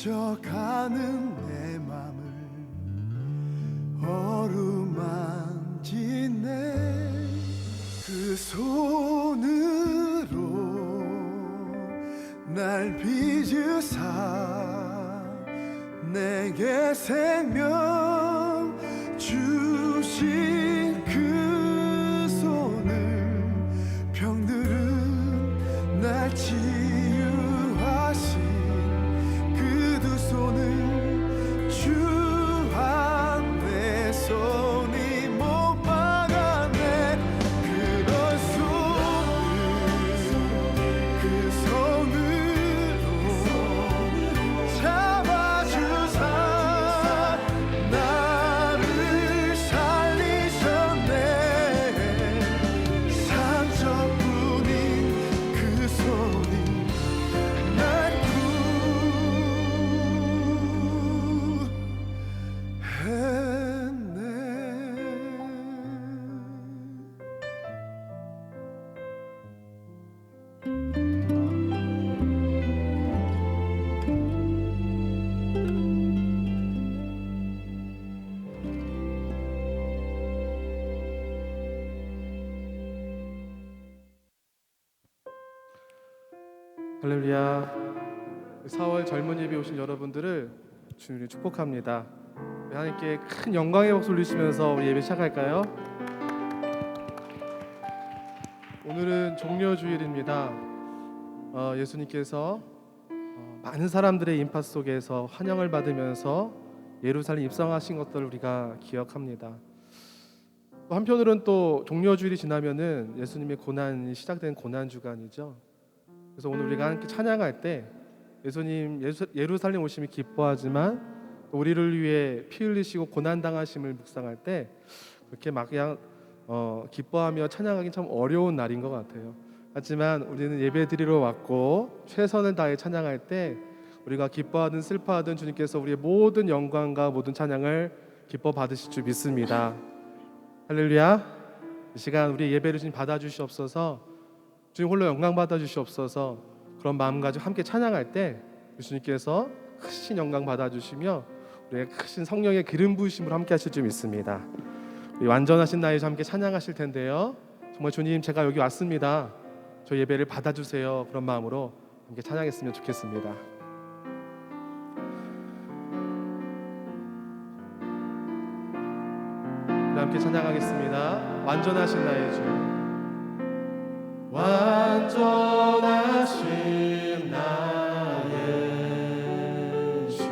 스쳐가는 내 맘을 어루만지네. 그 손으로 날 빚으사 내게 생명 주신 그 손을 병들은 날 치유하신 그 두 손을 주한 내 손이 못 막아내. 그런 손을 그 손으로 잡아주사 나를 살리셨네. 상처뿐인 그 손이 날 구했네. 할렐루야. 4월 젊은 예배 오신 여러분들을 주님이 축복합니다. 하나님께 큰 영광의 박수 올리시면서 우리 예배 시작할까요? 오늘은 종려주일입니다. 예수님께서 많은 사람들의 인파 속에서 환영을 받으면서 예루살렘 입성하신 것들을 우리가 기억합니다. 또 한편으로는 또 종려주일이 지나면은 예수님의 고난이 시작된 고난 주간이죠. 그래서 오늘 우리가 함께 찬양할 때 예수님 예루살렘 오심이 기뻐하지만 또 우리를 위해 피 흘리시고 고난 당하심을 묵상할 때 그렇게 막 그냥 기뻐하며 찬양하기 참 어려운 날인 것 같아요. 하지만 우리는 예배 드리러 왔고 최선을 다해 찬양할 때 우리가 기뻐하든 슬퍼하든 주님께서 우리의 모든 영광과 모든 찬양을 기뻐 받으실 줄 믿습니다. 할렐루야. 이 시간 우리 예배를 주님 받아주시옵소서. 주님 홀로 영광 받아주시옵소서. 그런 마음 가지고 함께 찬양할 때 주님께서 크신 영광 받아주시며 우리의 크신 성령의 기름 부으심으로 함께 하실 줄 믿습니다. 우리 완전하신 나의 주 함께 찬양하실 텐데요. 정말 주님 제가 여기 왔습니다. 저 예배를 받아주세요. 그런 마음으로 함께 찬양했으면 좋겠습니다. 함께 찬양하겠습니다. 완전하신 나의 주. 완전하신 나의 주,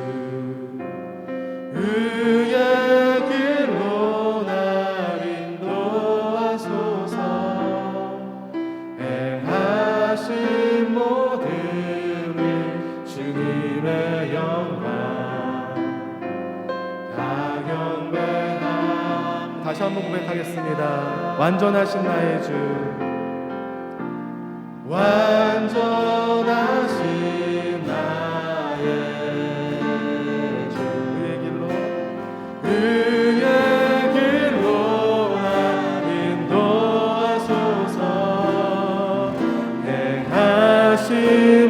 의의 길로 날 인도하소서. 행하신 모든 일 주님의 영광 다 경배함. 다시 한번 고백하겠습니다. 완전하신 나의 주, 완전하신 나의 주, 의의 길로 날 인도하소서. 행하신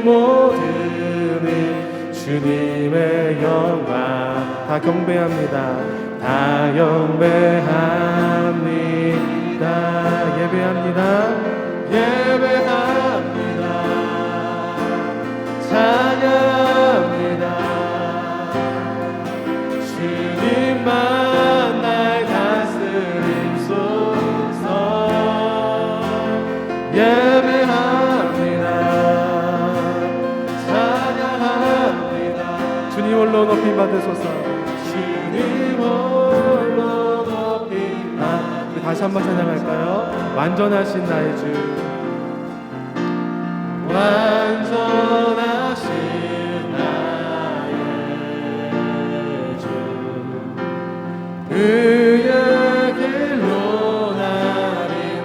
모든 일 주님의 영광 다 경배합니다. 다 경배합니다. 예배합니다. 예배합니다. 찬양합니다. 주님만 날 다스리소서. 예배합니다. 찬양합니다. 주님 홀로 높임 받으소서. 주님 홀로 높임 받으소서. 다시 한번 찬양할까요? 완전하신 나의 주, 완전하신 나의 주, 의의 길로 날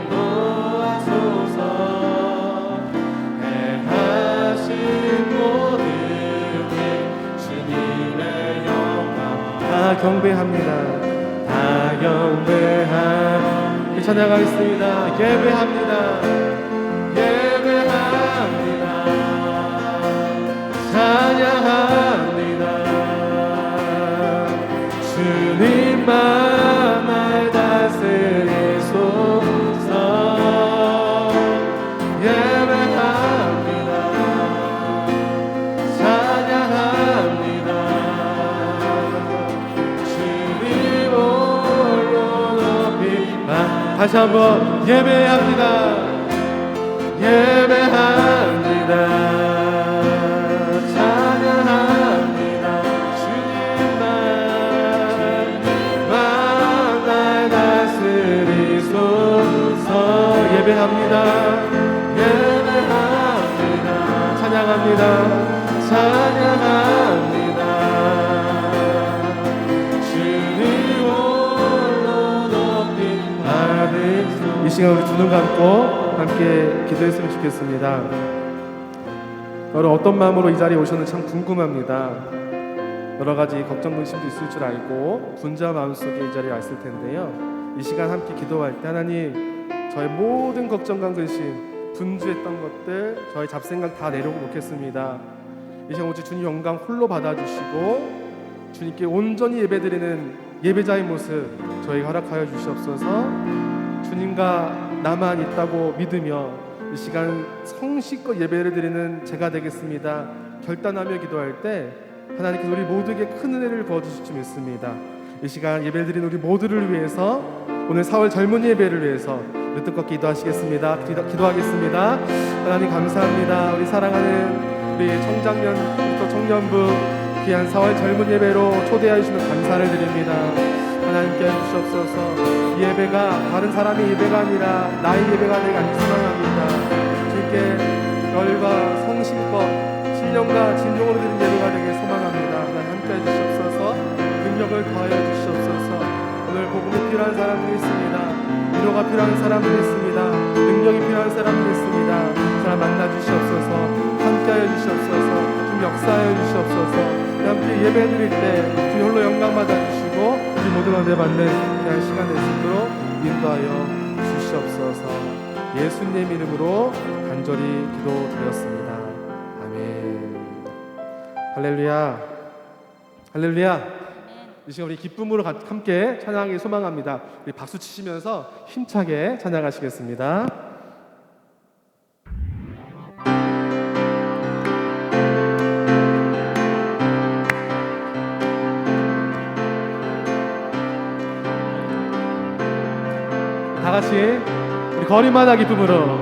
인도하소서. 행하신 모든 일 주님의 영광 다 경배합니다. 다 경배합니다. 찬양하겠습니다. 예배합니다. 예배합니다. 찬양합니다. 다시 한번 예배합니다. 예배합니다. 찬양합니다. 주님만 날 다스리소서. 예배합니다. 예배합니다. 찬양합니다. 찬양합니다. 주님 홀로 높이 받으소. 이 시간 우리 두 눈 감고 함께 기도했으면 좋겠습니다. 여러분 어떤 마음으로 이 자리에 오셨는지 참 궁금합니다. 여러 가지 걱정 근심도 있을 줄 알고 분주한 마음속에 이 자리에 왔을 텐데요. 이 시간 함께 기도할 때 하나님 저의 모든 걱정과 근심, 분주했던 것들, 저의 잡생각 다 내려놓겠습니다. 이 시간 오직 주님 영광 홀로 받아주시고 주님께 온전히 예배드리는 예배자의 모습 저에게 허락하여 주시옵소서. 주님과 나만 있다고 믿으며 이 시간 성실껏 예배를 드리는 제가 되겠습니다. 결단하며 기도할 때 하나님께서 우리 모두에게 큰 은혜를 부어주실 줄 믿습니다. 이 시간 예배를 드리는 우리 모두를 위해서 오늘 4월 젊은 예배를 위해서 우리 뜻껏 기도하시겠습니다. 기도하겠습니다. 하나님 감사합니다. 우리 사랑하는 우리 청장년부터 청년부 귀한 4월 젊은 예배로 초대해 주시는 감사를 드립니다. 하나님께 해주시옵소서. 이 예배가 다른 사람의 예배가 아니라 나의 예배가 되게 소망합니다. 주님께 열과 성심껏 신령과 진정으로 드리는 예배가 되게 소망합니다. 하나님 함께 해주시옵소서. 능력을 더하여 주시옵소서. 오늘 복음이 필요한 사람들이 있습니다. 위로가 필요한 사람들이 있습니다. 능력이 필요한 사람들이 있습니다. 사람 만나 주시옵소서. 함께 하여 주시옵소서. 좀 역사하여 주시옵소서. 함께 예배 드릴 때 주 홀로 영광 받아 주시고 우리 모두가 은혜 받는 귀한 시간 될 수 있도록 인도하여 주시옵소서. 예수님 이름으로 간절히 기도드렸습니다. 아멘. 할렐루야. 할렐루야. 이 시간 우리 기쁨으로 함께 찬양하기 소망합니다. 우리 박수 치시면서 힘차게 찬양하시겠습니다. 다 같이 우리 거리마다 기쁨으로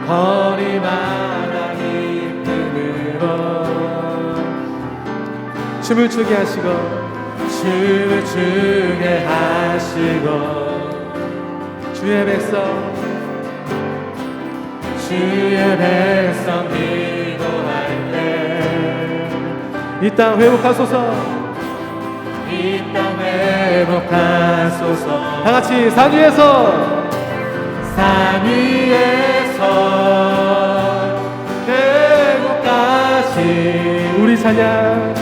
거리마다 기쁨으로 춤을 추게 하시고 춤을 추게 하시고 주의 백성 기도할 때 이 땅 회복하소서 이 땅 회복하소서 다 같이 산 위에서 계곡까지 우리 찬양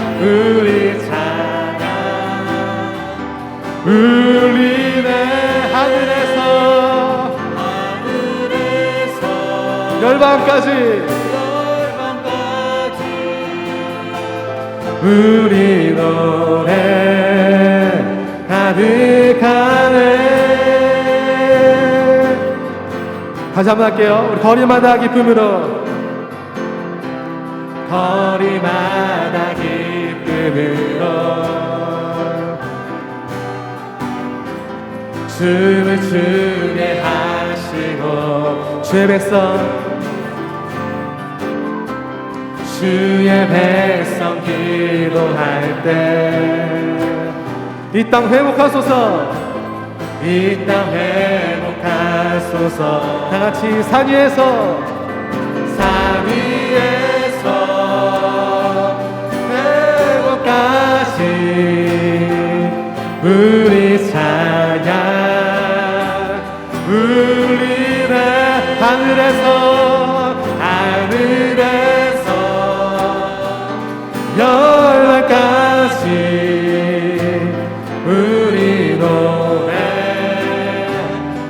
울리네 하늘에서 열방까지 우리 노래 가득하네. 다시 한번 할게요. 우리 거리마다 기쁨으로 거리마다 기쁨으로 춤을 추게 하시고 주의 백성 기도할 때 이 땅 회복하소서 이 땅 회복하소서 다 같이 산 위에서 회복까지 우리 찬양 울리네 하늘에서 열날까지 우리 노래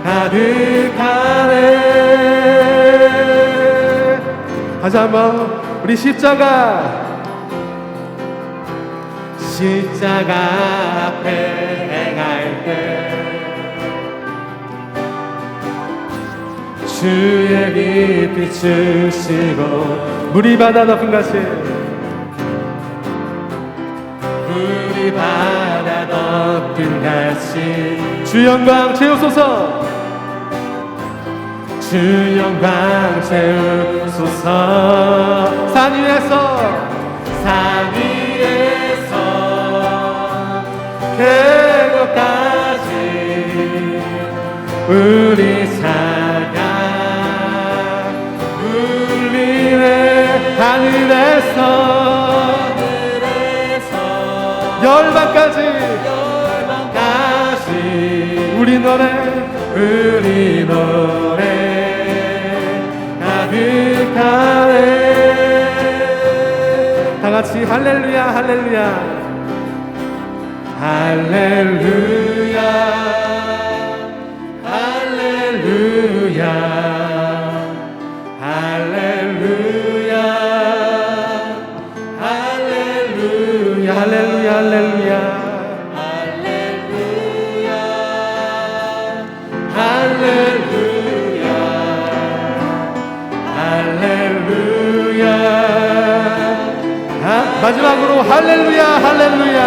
가득하네. 다시 한번 우리 십자가 앞에 행할 때 주의 빛 비추시고 물이 바다 덮은 같이 물이 바다 덮은 같이 주 영광 채우소서. 주 영광 채우소서. 산 위에서 계곡까지 우리 차가 울리네. 하늘에서 열방까지 우리 노래 가득하네. 다같이 할렐루야 할렐루야 할렐루야 할렐루야 할렐루야 할렐루야 할렐루야 할렐루야 할렐루야 할렐루야. 마지막으로 할렐루야 할렐루야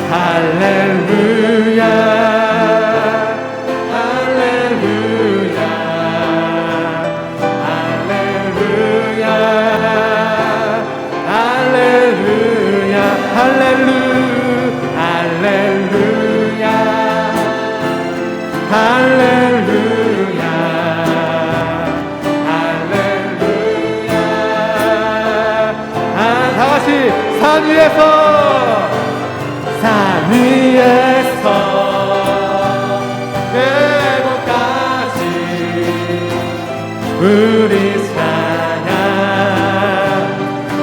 할렐루야 할렐루야 할렐루야 할렐루야 할렐루야 할렐루야 할렐루야. 다같이 산 위에서 계곡까지 우리 찬양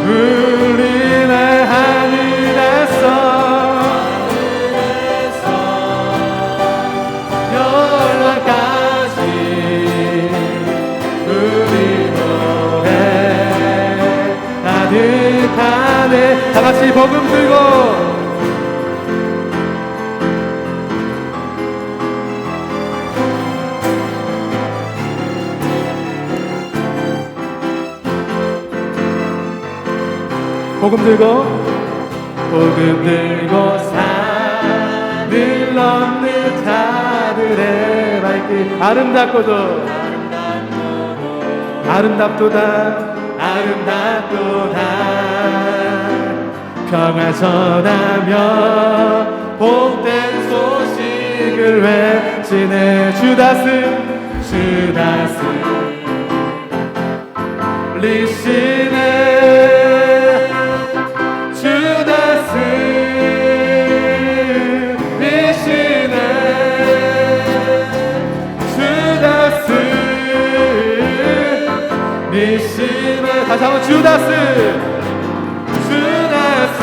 울리네. 하늘에서 열방까지 우리 노래 가득하네. 다같이 복음 들고 복음 들고 산을 넘는 자들의 발길 아름답도다 평화 전하며 복된 소식을 외치네. 주다스 리시네. 주다스 리시네. 주다스 리시네. 다시 한번 주다스 리시네. 주다스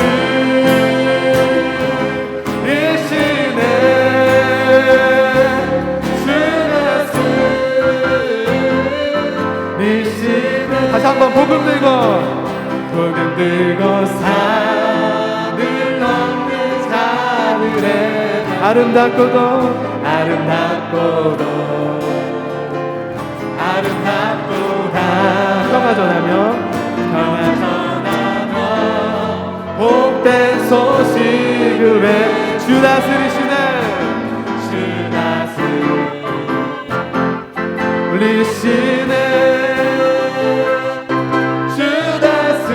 리시네. 다시 한번 복음 들고 산을 넘는 자들의 아름답고도 평화 전하며 복된 소식을 주다스 리시네. 주다스 리시네. 주다스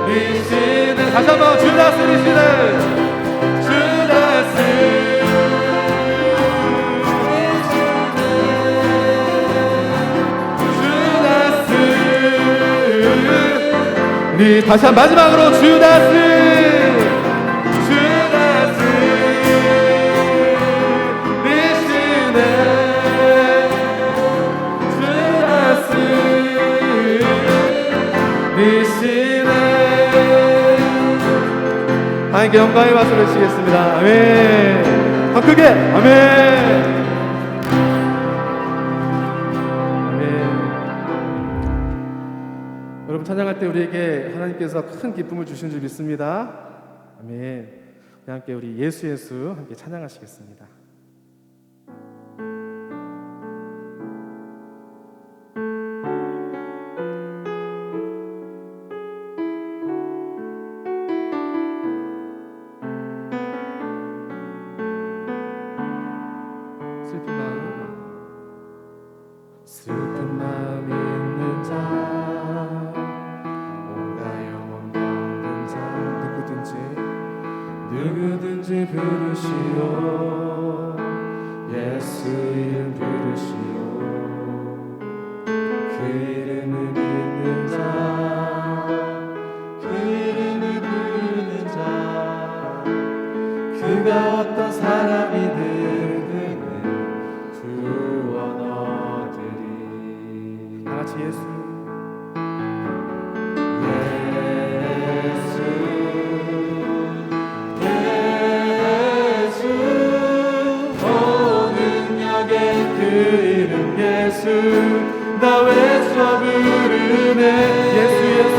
리시네. 다시 한번 주다스 리시네. 주다스 다시 한 마지막으로 주다스 리시네. 주다스 리시네. 하나님께 영광의 박수를 치겠습니다. 아멘. 더 크게 아멘. 여러분 찬양할 때 우리에게 하나님께서 큰 기쁨을 주신 줄 믿습니다. 아멘. 함께 우리 예수 함께 찬양하시겠습니다. 슬픈 마음 있는 자, 온갖 영혼 병든 자, 누구든지 부르시오. 예수 이름 부르시오. 그 이름을 믿는 자, 그 이름을 부르는 자, 그가 어떤 사람이든 구원 얻으리. 다 같이 예수, 예수, 예수, 오 능력의 그 이름 예수, 나 외쳐 부르네. 예수, 예수,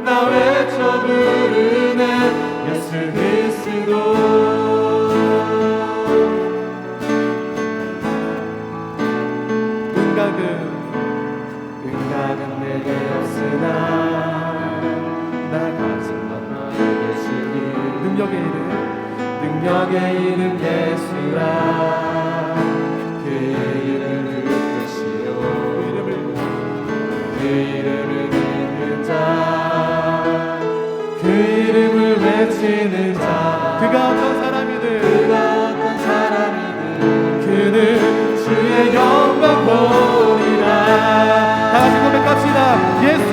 나 외쳐 부르네. 예수 그리스도. 은각은 내게 없으나 나 가진 것 너에게 주니. 능력의 이름 예수라. 그 이름을 부르시오. 그 이름을 믿는 자, 그 이름을 외치는 자, 그가 어떤 사람이든 그는 주의 영광 보리라. 다 같이 고백합시다. 예수,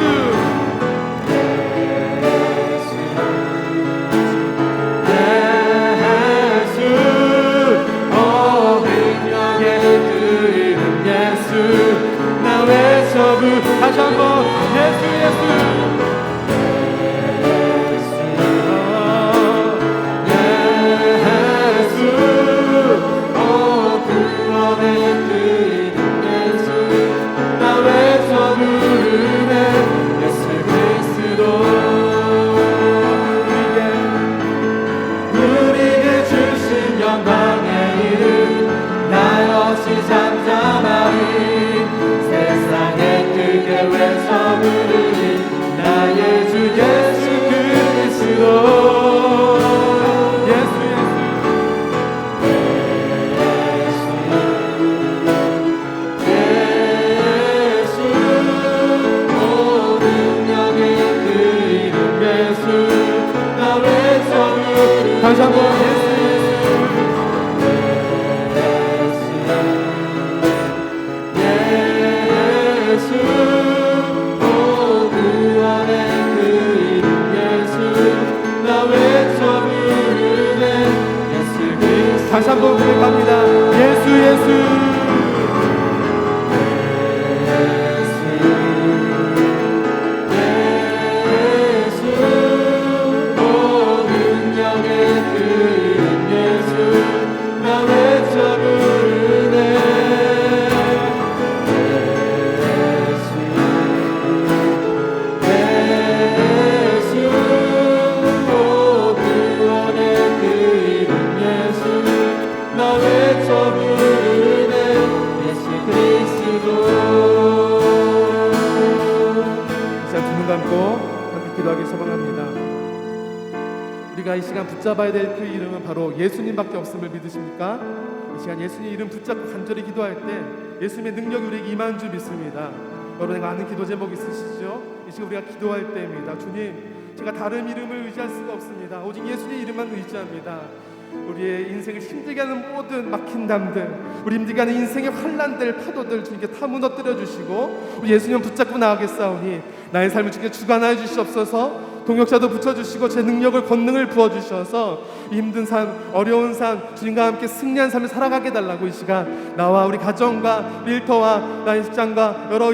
예수, 오 능력의 그 이름 예수, 나 외쳐 다시 한번 예수, 예수, 나의 주 예수 그리스도. 예수, 예수, 오 능력의 그 이름 예수, 나 외쳐 부르네. 다시 한번 예수, 다시 한번 고백합니다. 예수, 예수, 예수, 오 능력의 그 이름 예수, 나 외쳐 부르네. 예수, 오 구원의 그 이름 예수, 나 외쳐 부르네. 예수 그리스도. 자, 두 눈 감고 함께 기도하기 소망합니다. 우리가 이 시간 붙잡아야 될 그 이름은 바로 예수님밖에 없음을 믿으십니까? 이 시간 예수님 이름 붙잡고 간절히 기도할 때 예수님의 능력이 우리에게 임한 줄 믿습니다. 여러분, 아는 기도 제목 있으시죠? 이 시간 우리가 기도할 때입니다. 주님, 제가 다른 이름을 의지할 수가 없습니다. 오직 예수님 이름만 의지합니다. 우리의 인생을 힘들게 하는 모든 막힌 담들, 우리 힘들게 하는 인생의 환난들, 파도들 주님께 다 무너뜨려 주시고 우리 예수님 붙잡고 나아가겠사오니 나의 삶을 주께 주관하여 주시옵소서. 동역자도 붙여주시고 제 능력을 권능을 부어주셔서 이 힘든 삶, 어려운 삶 주님과 함께 승리한 삶을 살아가게 달라고 이 시간 나와 우리 가정과 일터와 나의 직장과 여러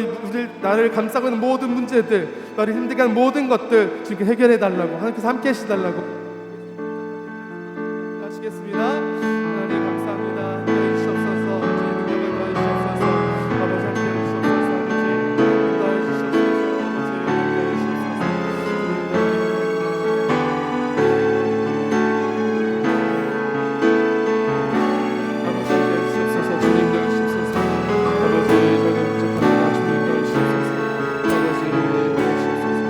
나를 감싸고 있는 모든 문제들, 나를 힘들게 하는 모든 것들 주님께 해결해 달라고, 하나님께서 함께 해주달라고 하시겠습니다. 하나님 감사합니다. 함께해 주시옵소서. 주의 능력을 더해주시옵소서. 아버지 함께해 주시옵소서. 아버지 더해 주시옵소서. 아버지 더해 주시옵소서. 아버지 함께해 주시옵소서. 주님 더해 주시옵소서. 아버지 저희는 부족합니다. 주님 더해 주시옵소서. 아버지 더해 주시옵소서.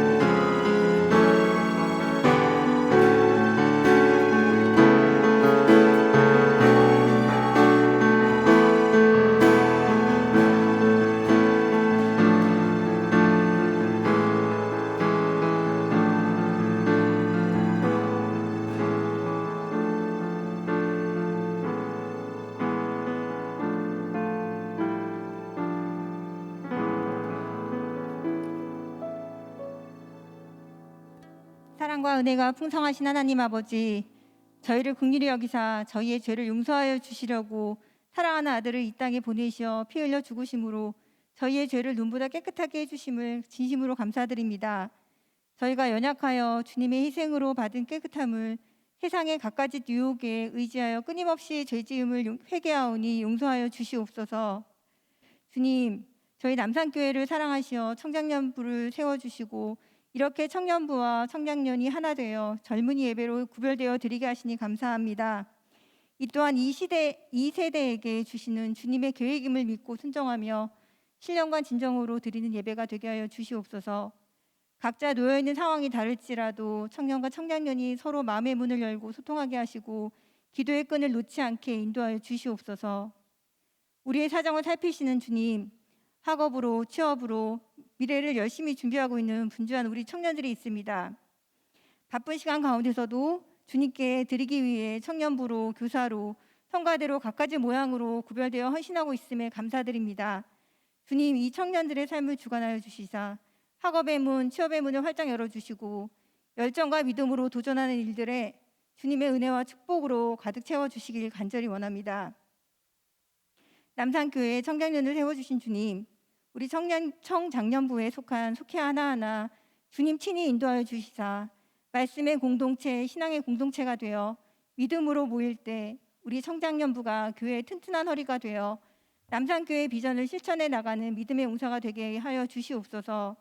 사랑과 은혜가 풍성하신 하나님 아버지, 저희를 긍휼히 여기사 저희의 죄를 용서하여 주시려고 사랑하는 아들을 이 땅에 보내시어 피 흘려 죽으심으로 저희의 죄를 눈보다 깨끗하게 해주심을 진심으로 감사드립니다. 저희가 연약하여 주님의 희생으로 받은 깨끗함을 세상의 갖가지 유혹에 의지하여 끊임없이 죄지음을 회개하오니 용서하여 주시옵소서. 주님, 저희 남산교회를 사랑하시어 청장년부를 세워주시고 이렇게 청년부와 청장년이 하나 되어 젊은이 예배로 구별되어 드리게 하시니 감사합니다. 이 또한 이 세대에게 주시는 주님의 계획임을 믿고 순종하며 신령과 진정으로 드리는 예배가 되게 하여 주시옵소서. 각자 놓여있는 상황이 다를지라도 청년과 청장년이 서로 마음의 문을 열고 소통하게 하시고 기도의 끈을 놓지 않게 인도하여 주시옵소서. 우리의 사정을 살피시는 주님, 학업으로 취업으로 미래를 열심히 준비하고 있는 분주한 우리 청년들이 있습니다. 바쁜 시간 가운데서도 주님께 드리기 위해 청년부로 교사로 성가대로 각가지 모양으로 구별되어 헌신하고 있음에 감사드립니다. 주님, 이 청년들의 삶을 주관하여 주시사 학업의 문, 취업의 문을 활짝 열어주시고 열정과 믿음으로 도전하는 일들에 주님의 은혜와 축복으로 가득 채워주시길 간절히 원합니다. 남산교회에 청장년을 세워주신 주님, 우리 청장년부에 속한 속회 하나하나 주님 친히 인도하여 주시사 말씀의 공동체, 신앙의 공동체가 되어 믿음으로 모일 때 우리 청장년부가 교회의 튼튼한 허리가 되어 남산교회의 비전을 실천해 나가는 믿음의 용사가 되게 하여 주시옵소서.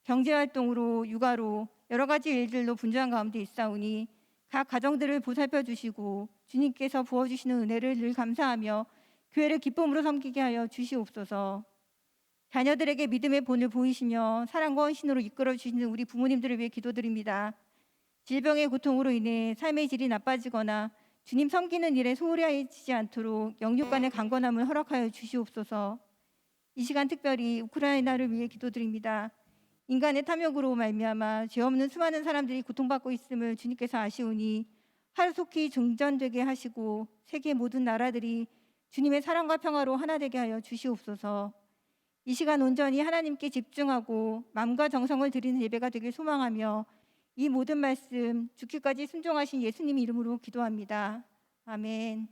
경제활동으로 육아로 여러 가지 일들로 분주한 가운데 있사오니 각 가정들을 보살펴 주시고 주님께서 부어주시는 은혜를 늘 감사하며 교회를 기쁨으로 섬기게 하여 주시옵소서. 자녀들에게 믿음의 본을 보이시며 사랑과 헌신으로 이끌어 주시는 우리 부모님들을 위해 기도드립니다. 질병의 고통으로 인해 삶의 질이 나빠지거나 주님 섬기는 일에 소홀해지지 않도록 영육 간의 강건함을 허락하여 주시옵소서. 이 시간 특별히 우크라이나를 위해 기도드립니다. 인간의 탐욕으로 말미암아 죄 없는 수많은 사람들이 고통받고 있음을 주님께서 아시오니 하루속히 종전되게 하시고 세계 모든 나라들이 주님의 사랑과 평화로 하나 되게 하여 주시옵소서. 이 시간 온전히 하나님께 집중하고 마음과 정성을 드리는 예배가 되길 소망하며 이 모든 말씀 죽기까지 순종하신 예수님 이름으로 기도합니다. 아멘.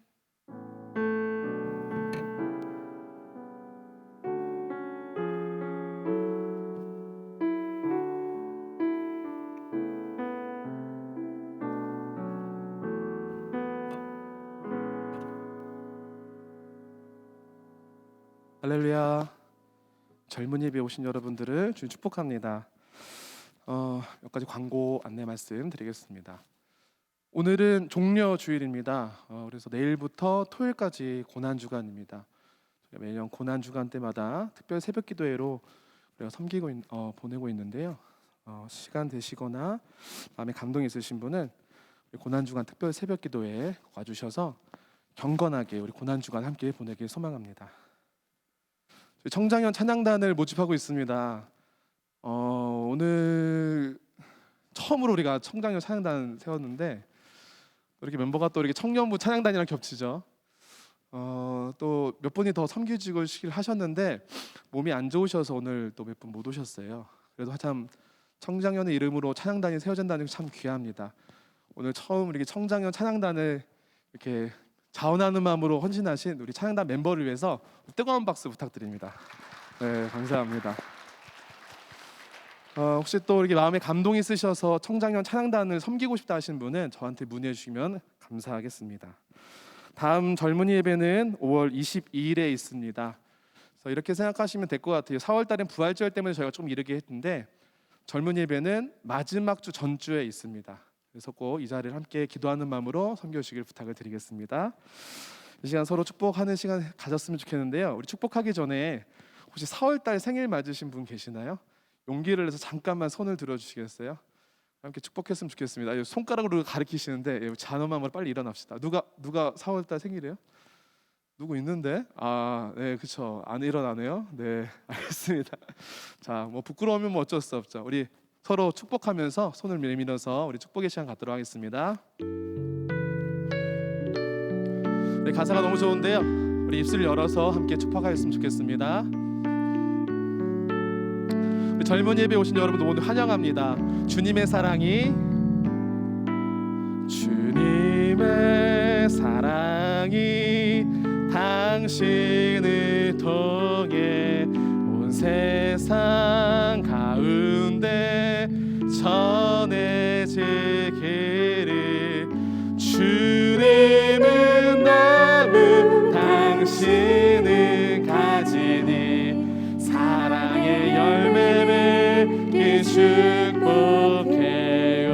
할렐루야. 젊은 예배 오신 여러분들을 주님 축복합니다. 몇 가지 광고 안내 말씀 드리겠습니다. 오늘은 종려 주일입니다. 그래서 내일부터 토요일까지 고난 주간입니다. 매년 고난 주간 때마다 특별 새벽 기도회로 섬기고 보내고 있는데요. 시간 되시거나 마음에 감동이 있으신 분은 고난 주간 특별 새벽 기도회에 와주셔서 경건하게 우리 고난 주간 함께 보내길 소망합니다. 청장년 찬양단을 모집하고 있습니다. 오늘 처음으로 우리가 청장년 찬양단 세웠는데 이렇게 멤버가 또 이렇게 청년부 찬양단이랑 겹치죠. 또 몇 분이 더 섬기직을 하셨는데 몸이 안 좋으셔서 오늘 또 몇 분 못 오셨어요. 그래도 참 청장년의 이름으로 찬양단이 세워진다는 게 참 귀합니다. 오늘 처음 이렇게 청장년 찬양단을 이렇게 자원하는 마음으로 헌신하신 우리 찬양단 멤버를 위해서 뜨거운 박수 부탁드립니다. 네, 감사합니다. 혹시 또 이렇게 마음에 감동이 있으셔서 청장년 찬양단을 섬기고 싶다 하시는 분은 저한테 문의해 주시면 감사하겠습니다. 다음 젊은이 예배는 5월 22일에 있습니다. 그래서 이렇게 생각하시면 될 것 같아요. 4월 달엔 부활절 때문에 저희가 좀 이르게 했는데 젊은이 예배는 마지막 주 전주에 있습니다. 그래서 꼭 이 자리를 함께 기도하는 마음으로 섬겨주시길 부탁을 드리겠습니다. 이 시간 서로 축복하는 시간 가졌으면 좋겠는데요. 우리 축복하기 전에 혹시 4월 달 생일 맞으신 분 계시나요? 용기를 내서 잠깐만 손을 들어주시겠어요? 함께 축복했으면 좋겠습니다. 손가락으로 가리키시는데 잔엄함으로 빨리 일어납시다. 누가 4월 달 생일이에요? 누구 있는데? 네, 그렇죠. 안 일어나네요. 네, 알겠습니다. 자, 부끄러우면 어쩔 수 없죠. 우리 서로 축복하면서 손을 내밀어서 우리 축복의 시간 갖도록 하겠습니다. 네, 가사가 너무 좋은데요. 우리 입술을 열어서 함께 축복하였으면 좋겠습니다. 우리 젊은 예배 오신 여러분들 오늘 환영합니다. 주님의 사랑이 주의 사랑이 당신을 통해 온 세상 가운데 전해지기를 주님은 너무 당신을 가지니 사랑의 열매 맺기 축복해요.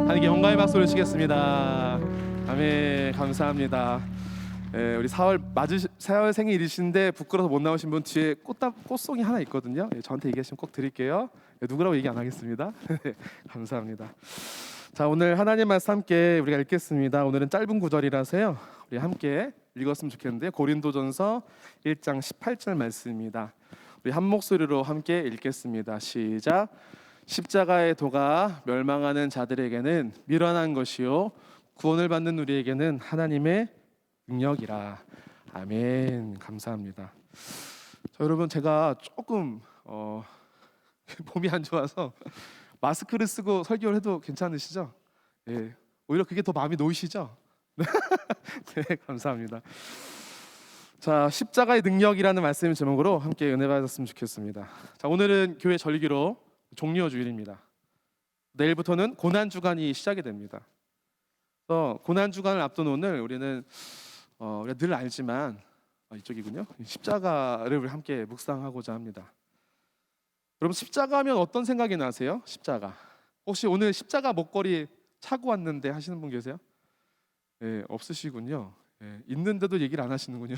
하나님께 영광의 박수를 치겠습니다. 아멘. 감사합니다. 우리 4월 생일이신데 부끄러워서 못 나오신 분 뒤에 꽃송이 하나 있거든요. 저한테 얘기하시면 꼭 드릴게요. 누구라고 얘기 안 하겠습니다. 감사합니다. 자, 오늘 하나님 말씀 함께 우리가 읽겠습니다. 오늘은 짧은 구절이라서요. 우리 함께 읽었으면 좋겠는데 고린도전서 1장 18절 말씀입니다. 우리 한 목소리로 함께 읽겠습니다. 시작. 십자가의 도가 멸망하는 자들에게는 미련한 것이요 구원을 받는 우리에게는 하나님의 능력이라. 아멘. 감사합니다. 자, 여러분 제가 조금 몸이 안 좋아서 마스크를 쓰고 설교를 해도 괜찮으시죠? 예, 오히려 그게 더 마음이 놓이시죠? 네, 감사합니다. 자, 십자가의 능력이라는 말씀의 제목으로 함께 은혜 받았으면 좋겠습니다. 자, 오늘은 교회 절기로 종려 주일입니다. 내일부터는 고난 주간이 시작이 됩니다. 고난 주간을 앞둔 오늘 우리는 우리가 늘 알지만 이쪽이군요. 십자가를 우리 함께 묵상하고자 합니다. 여러분 십자가 하면 어떤 생각이 나세요? 십자가. 혹시 오늘 십자가 목걸이 차고 왔는데 하시는 분 계세요? 네, 없으시군요. 네, 있는데도 얘기를 안 하시는군요.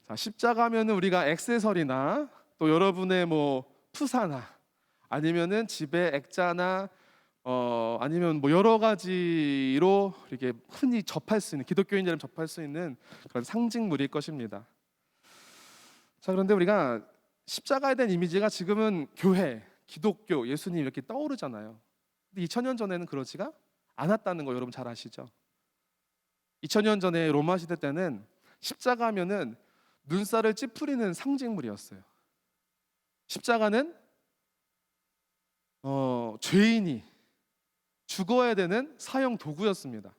자, 십자가 하면은 우리가 액세서리나 또 여러분의 뭐 푸사나 아니면은 집에 액자나 아니면 뭐 여러 가지로 이렇게 흔히 접할 수 있는 기독교인들은 접할 수 있는 그런 상징물일 것입니다. 자, 그런데 우리가 십자가에 대한 이미지가 지금은 교회, 기독교, 예수님 이렇게 떠오르잖아요. 근데 2000년 전에는 그렇지가 않았다는 거 여러분 잘 아시죠? 2000년 전에 로마 시대 때는 십자가 하면은 눈살을 찌푸리는 상징물이었어요. 십자가는 죄인이 죽어야 되는 사형 도구였습니다.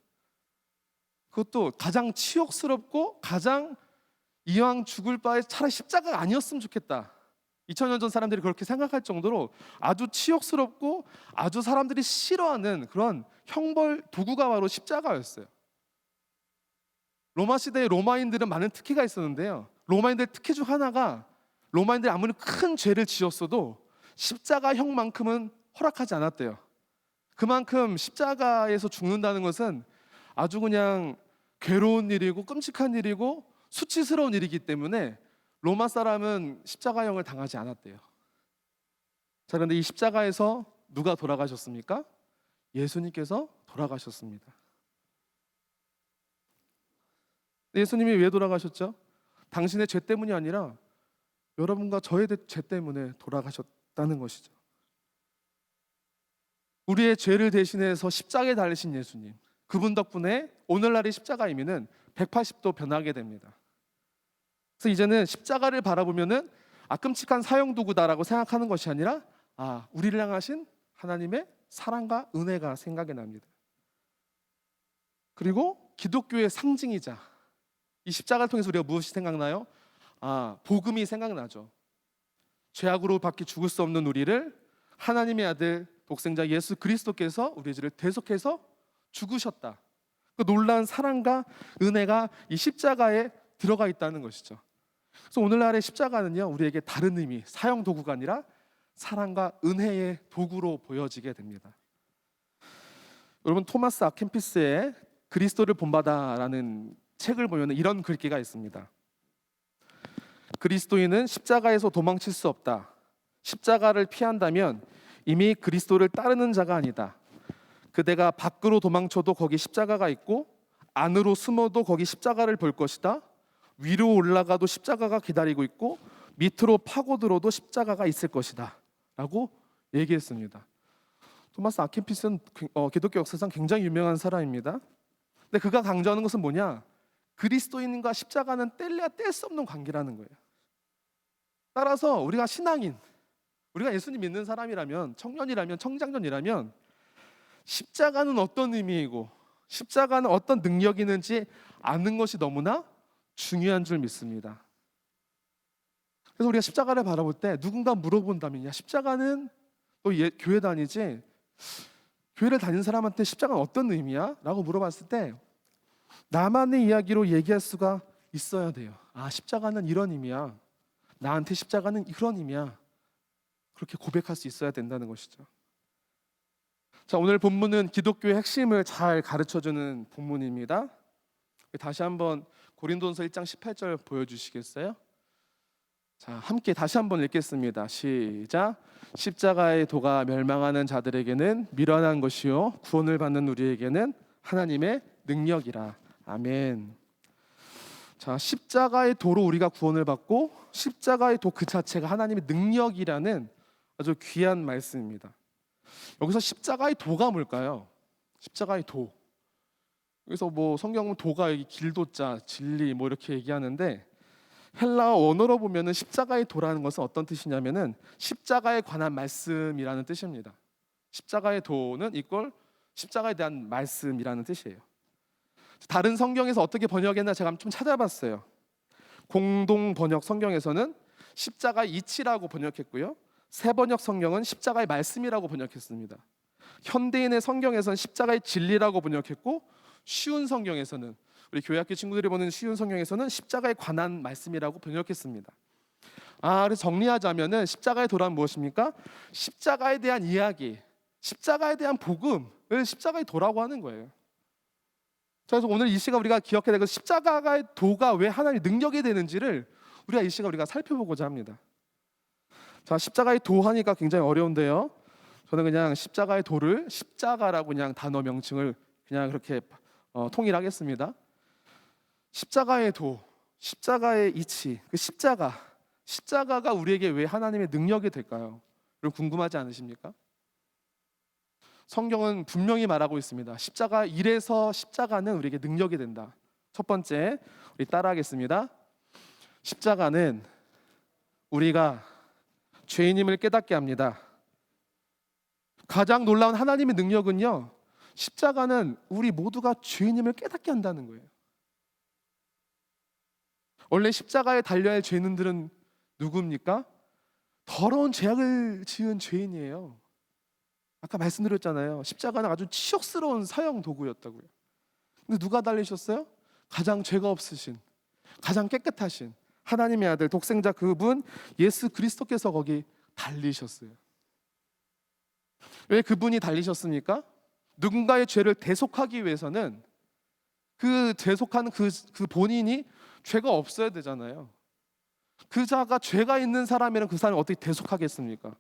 그것도 가장 치욕스럽고 가장 이왕 죽을 바에 차라리 십자가가 아니었으면 좋겠다. 2000년 전 사람들이 그렇게 생각할 정도로 아주 치욕스럽고 아주 사람들이 싫어하는 그런 형벌 도구가 바로 십자가였어요. 로마 시대의 로마인들은 많은 특혜가 있었는데요. 로마인들 특혜 중 하나가 로마인들이 아무리 큰 죄를 지었어도 십자가형만큼은 허락하지 않았대요. 그만큼 십자가에서 죽는다는 것은 아주 그냥 괴로운 일이고 끔찍한 일이고 수치스러운 일이기 때문에 로마 사람은 십자가형을 당하지 않았대요. 자, 그런데 이 십자가에서 누가 돌아가셨습니까? 예수님께서 돌아가셨습니다. 예수님이 왜 돌아가셨죠? 당신의 죄 때문이 아니라 여러분과 저의 죄 때문에 돌아가셨다는 것이죠. 우리의 죄를 대신해서 십자가에 달리신 예수님, 그분 덕분에 오늘날의 십자가 의미는 180도 변하게 됩니다. 그래서 이제는 십자가를 바라보면은 끔찍한 사형도구다라고 생각하는 것이 아니라 우리를 향하신 하나님의 사랑과 은혜가 생각이 납니다. 그리고 기독교의 상징이자 이 십자가를 통해서 우리가 무엇이 생각나요? 복음이 생각나죠. 죄악으로 밖에 죽을 수 없는 우리를 하나님의 아들 독생자 예수 그리스도께서 우리의 죄를 대속해서 죽으셨다. 그 놀라운 사랑과 은혜가 이 십자가에 들어가 있다는 것이죠. 그래서 오늘날의 십자가는요, 우리에게 다른 의미, 사형 도구가 아니라 사랑과 은혜의 도구로 보여지게 됩니다. 여러분 토마스 아켄피스의 그리스도를 본받아라는 책을 보면 이런 글귀가 있습니다. 그리스도인은 십자가에서 도망칠 수 없다. 십자가를 피한다면 이미 그리스도를 따르는 자가 아니다. 그대가 밖으로 도망쳐도 거기 십자가가 있고 안으로 숨어도 거기 십자가를 볼 것이다. 위로 올라가도 십자가가 기다리고 있고 밑으로 파고들어도 십자가가 있을 것이다 라고 얘기했습니다. 토마스 아켄피스는 기독교 역사상 굉장히 유명한 사람입니다. 근데 그가 강조하는 것은 뭐냐? 그리스도인과 십자가는 뗄래야 뗄 수 없는 관계라는 거예요. 따라서 우리가 신앙인, 우리가 예수님 믿는 사람이라면, 청년이라면, 청장년이라면 십자가는 어떤 의미이고 십자가는 어떤 능력이 있는지 아는 것이 너무나 중요한 줄 믿습니다. 그래서 우리가 십자가를 바라볼 때 누군가 물어본다면, 야, 십자가는 너 교회 다니지? 교회를 다니는 사람한테 십자가는 어떤 의미야? 라고 물어봤을 때 나만의 이야기로 얘기할 수가 있어야 돼요. 아, 십자가는 이런 의미야. 나한테 십자가는 이런 의미야. 그렇게 고백할 수 있어야 된다는 것이죠. 자, 오늘 본문은 기독교의 핵심을 잘 가르쳐주는 본문입니다. 다시 한번 고린도전서 1장 18절 보여주시겠어요? 자, 함께 다시 한번 읽겠습니다. 시작. 십자가의 도가 멸망하는 자들에게는 미련한 것이요 구원을 받는 우리에게는 하나님의 능력이라. 아멘. 자, 십자가의 도로 우리가 구원을 받고 십자가의 도 그 자체가 하나님의 능력이라는 아주 귀한 말씀입니다. 여기서 십자가의 도가 뭘까요? 십자가의 도. 그래서 뭐 성경은 도가 여기 길도자, 진리 뭐 이렇게 얘기하는데 헬라어 원어로 보면은 십자가의 도라는 것은 어떤 뜻이냐면은 십자가에 관한 말씀이라는 뜻입니다. 십자가의 도는 이걸 십자가에 대한 말씀이라는 뜻이에요. 다른 성경에서 어떻게 번역했나 제가 좀 찾아봤어요. 공동 번역 성경에서는 십자가의 이치라고 번역했고요. 새 번역 성경은 십자가의 말씀이라고 번역했습니다. 현대인의 성경에서는 십자가의 진리라고 번역했고, 쉬운 성경에서는, 우리 교회학교 친구들이 보는 쉬운 성경에서는 십자가에 관한 말씀이라고 번역했습니다. 그래서 정리하자면은 십자가의 도란 무엇입니까? 십자가에 대한 이야기, 십자가에 대한 복음을 십자가의 도라고 하는 거예요. 그래서 오늘 이 시간 우리가 기억해야 될 십자가의 도가 왜 하나님의 능력이 되는지를 우리가 이 시간 우리가 살펴보고자 합니다. 자, 십자가의 도 하니까 굉장히 어려운데요. 저는 그냥 십자가의 도를 십자가라고 그냥 단어 명칭을 그냥 그렇게 통일하겠습니다. 십자가의 도, 십자가의 이치, 그 십자가가 우리에게 왜 하나님의 능력이 될까요? 여러분 궁금하지 않으십니까? 성경은 분명히 말하고 있습니다. 십자가 1에서 십자가는 우리에게 능력이 된다. 첫 번째, 우리 따라하겠습니다. 십자가는 우리가 죄인임을 깨닫게 합니다. 가장 놀라운 하나님의 능력은요, 십자가는 우리 모두가 죄인임을 깨닫게 한다는 거예요. 원래 십자가에 달려야 할 죄인들은 누굽니까? 더러운 죄악을 지은 죄인이에요. 아까 말씀드렸잖아요. 십자가는 아주 치욕스러운 사형 도구였다고요. 근데 누가 달리셨어요? 가장 죄가 없으신, 가장 깨끗하신 하나님의 아들 독생자 그분 예수 그리스도께서 거기 달리셨어요. 왜 그분이 달리셨습니까? 누군가의 죄를 대속하기 위해서는 그 대속하는 그 본인이 죄가 없어야 되잖아요. 그 자가 죄가 있는 사람이랑 그 사람을 어떻게 대속하겠습니까?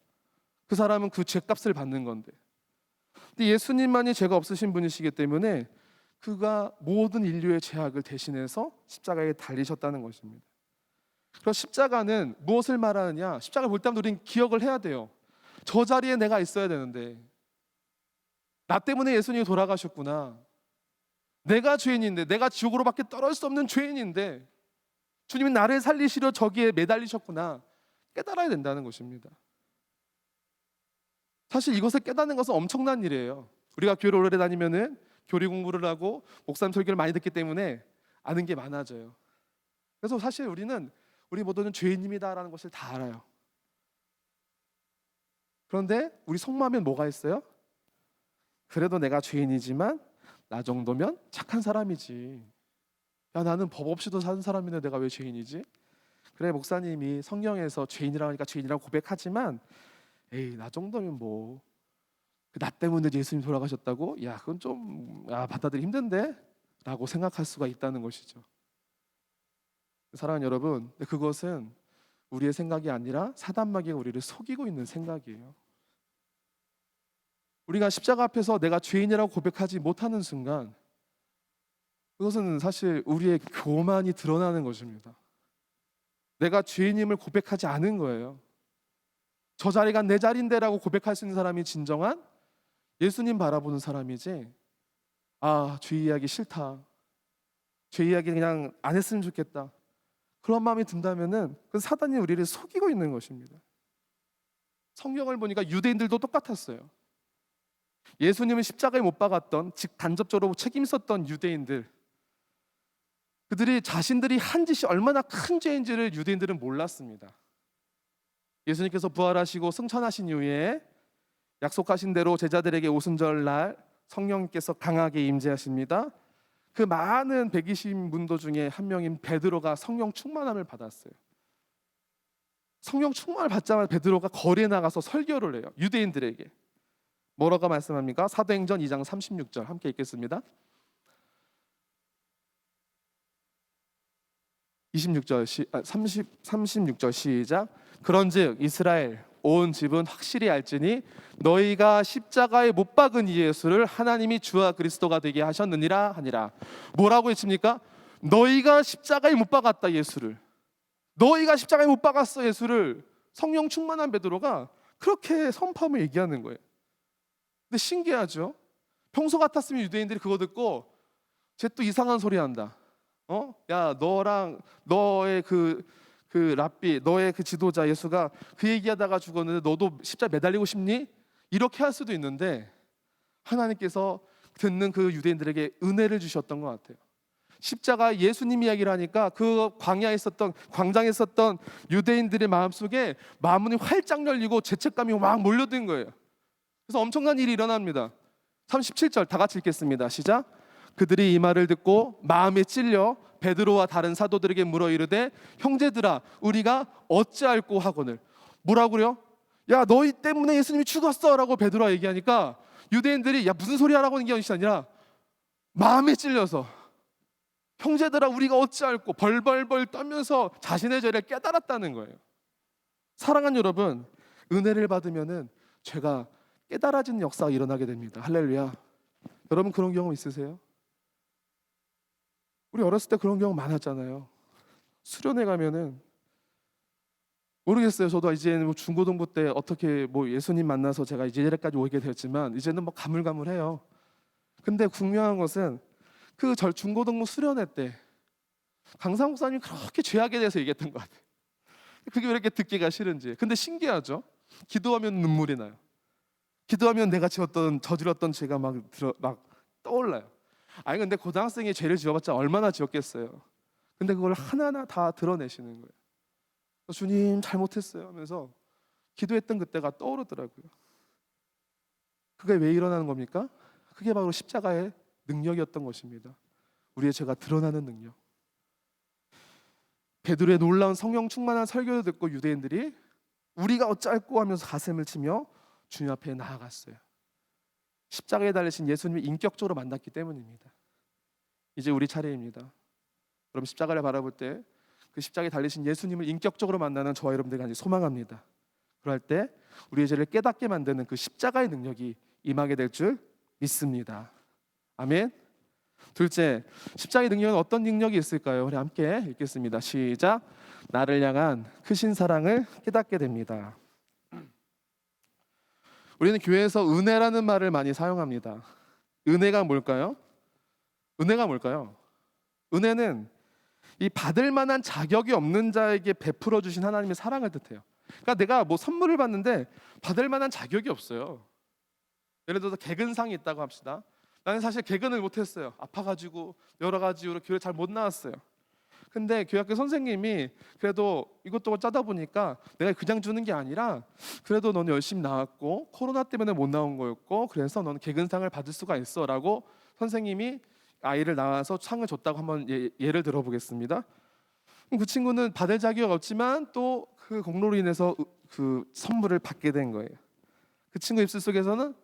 그 사람은 그 죄값을 받는 건데. 근데 예수님만이 죄가 없으신 분이시기 때문에 그가 모든 인류의 죄악을 대신해서 십자가에 달리셨다는 것입니다. 그래서 십자가는 무엇을 말하느냐? 십자가를 볼 때마다 우리는 기억을 해야 돼요. 저 자리에 내가 있어야 되는데, 나 때문에 예수님이 돌아가셨구나. 내가 죄인인데, 내가 지옥으로밖에 떨어질 수 없는 죄인인데 주님이 나를 살리시려 저기에 매달리셨구나. 깨달아야 된다는 것입니다. 사실 이것을 깨닫는 것은 엄청난 일이에요. 우리가 교회를 오래 다니면은 교리 공부를 하고 목사님 설교를 많이 듣기 때문에 아는 게 많아져요. 그래서 사실 우리 모두는 죄인입니다라는 것을 다 알아요. 그런데 우리 속마음엔 뭐가 있어요? 그래도 내가 죄인이지만 나 정도면 착한 사람이지. 야, 나는 법 없이도 사는 사람인데 내가 왜 죄인이지? 그래, 목사님이 성경에서 죄인이라고 하니까 죄인이라고 고백하지만 에이, 나 정도면 뭐 나 때문에 예수님 돌아가셨다고? 야, 그건 좀 받아들이기 힘든데? 라고 생각할 수가 있다는 것이죠. 사랑하는 여러분, 그것은 우리의 생각이 아니라 사단마귀가 우리를 속이고 있는 생각이에요. 우리가 십자가 앞에서 내가 죄인이라고 고백하지 못하는 순간 그것은 사실 우리의 교만이 드러나는 것입니다. 내가 죄인임을 고백하지 않은 거예요. 저 자리가 내 자리인데라고 고백할 수 있는 사람이 진정한 예수님 바라보는 사람이지, 죄 이야기 싫다, 죄 이야기 그냥 안 했으면 좋겠다, 그런 마음이 든다면은 그 사단이 우리를 속이고 있는 것입니다. 성경을 보니까 유대인들도 똑같았어요. 예수님을 십자가에 못 박았던, 즉 간접적으로 책임있었던 유대인들, 그들이 자신들이 한 짓이 얼마나 큰 죄인지를 유대인들은 몰랐습니다. 예수님께서 부활하시고 승천하신 이후에 약속하신 대로 제자들에게 오순절 날 성령님께서 강하게 임재하십니다. 그 많은 120문도 중에 한 명인 베드로가 성령 충만함을 받았어요. 성령 충만을 받자마자 베드로가 거리에 나가서 설교를 해요. 유대인들에게. 뭐라고 말씀합니까? 사도행전 2장 36절 함께 읽겠습니다. 36절 시작. 그런즉 이스라엘 온 집은 확실히 알지니 너희가 십자가에 못 박은 이 예수를 하나님이 주와 그리스도가 되게 하셨느니라 하니라. 뭐라고 외칩니까? 너희가 십자가에 못 박았다 예수를. 너희가 십자가에 못 박았어 예수를. 성령 충만한 베드로가 그렇게 선포하며 얘기하는 거예요. 근데 신기하죠? 평소 같았으면 유대인들이 그거 듣고 쟤 또 이상한 소리 한다. 야 너랑 너의 그 랍비, 너의 그 지도자 예수가 그 얘기하다가 죽었는데 너도 십자가에 매달리고 싶니? 이렇게 할 수도 있는데 하나님께서 듣는 그 유대인들에게 은혜를 주셨던 것 같아요. 십자가 예수님 이야기를 하니까 그 광야에 있었던, 광장에 있었던 유대인들의 마음속에 마음문이 활짝 열리고 죄책감이 막 몰려든 거예요. 그래서 엄청난 일이 일어납니다. 37절 다 같이 읽겠습니다. 시작. 그들이 이 말을 듣고 마음에 찔려 베드로와 다른 사도들에게 물어 이르되 형제들아 우리가 어찌할꼬 하거늘. 뭐라고요? 야 너희 때문에 예수님이 죽었어 라고 베드로가 얘기하니까 유대인들이 야 무슨 소리 하라고 하는 게 아니라 마음에 찔려서 형제들아 우리가 어찌할꼬 벌벌벌 떨면서 자신의 죄를 깨달았다는 거예요. 사랑하는 여러분, 은혜를 받으면은 죄가 깨달아지는 역사가 일어나게 됩니다. 할렐루야. 여러분 그런 경험 있으세요? 우리 어렸을 때 그런 경험 많았잖아요. 수련회 가면은 모르겠어요. 저도 이제는 뭐 중고등부 때 어떻게 뭐 예수님 만나서 제가 이제 예래까지 오게 되었지만 이제는 뭐 가물가물해요. 근데 중요한 것은 그 중고등부 수련회 때 강사 목사님이 그렇게 죄악에 대해서 얘기했던 것 같아요. 그게 왜 이렇게 듣기가 싫은지. 근데 신기하죠. 기도하면 눈물이 나요. 기도하면 내가 저질렀던 죄가 막 떠올라요. 아니 근데 고등학생이 죄를 지어봤자 얼마나 지었겠어요. 근데 그걸 하나하나 다 드러내시는 거예요. 주님 잘못했어요 하면서 기도했던 그때가 떠오르더라고요. 그게 왜 일어나는 겁니까? 그게 바로 십자가의 능력이었던 것입니다. 우리의 죄가 드러나는 능력. 베드로의 놀라운 성령 충만한 설교를 듣고 유대인들이 우리가 어찌할꼬 하면서 가슴을 치며 주님 앞에 나아갔어요. 십자가에 달리신 예수님을 인격적으로 만났기 때문입니다. 이제 우리 차례입니다. 그럼 십자가를 바라볼 때 그 십자가에 달리신 예수님을 인격적으로 만나는 저와 여러분들이 간절히 소망합니다. 그럴 때 우리의 죄를 깨닫게 만드는 그 십자가의 능력이 임하게 될 줄 믿습니다. 아멘. 둘째, 십자가의 능력은 어떤 능력이 있을까요? 우리 함께 읽겠습니다. 시작. 나를 향한 크신 사랑을 깨닫게 됩니다. 우리는 교회에서 은혜라는 말을 많이 사용합니다. 은혜가 뭘까요? 은혜가 뭘까요? 은혜는 이 받을 만한 자격이 없는 자에게 베풀어 주신 하나님의 사랑을 뜻해요. 그러니까 내가 뭐 선물을 받는데 받을 만한 자격이 없어요. 예를 들어서 개근상이 있다고 합시다. 나는 사실 개근을 못했어요. 아파가지고 여러 가지 이유로 교회 잘 못 나왔어요. 근데 교회학교 선생님이 그래도 이것저것 짜다 보니까 내가 그냥 주는 게 아니라 그래도 너는 열심히 나왔고 코로나 때문에 못 나온 거였고 그래서 너는 개근상을 받을 수가 있어 라고 선생님이 아이를 낳아서 상을 줬다고 한번 예를 들어보겠습니다. 그 친구는 받을 자격이 없지만 또 그 공로로 인해서 그 선물을 받게 된 거예요. 그 친구 입술 속에서는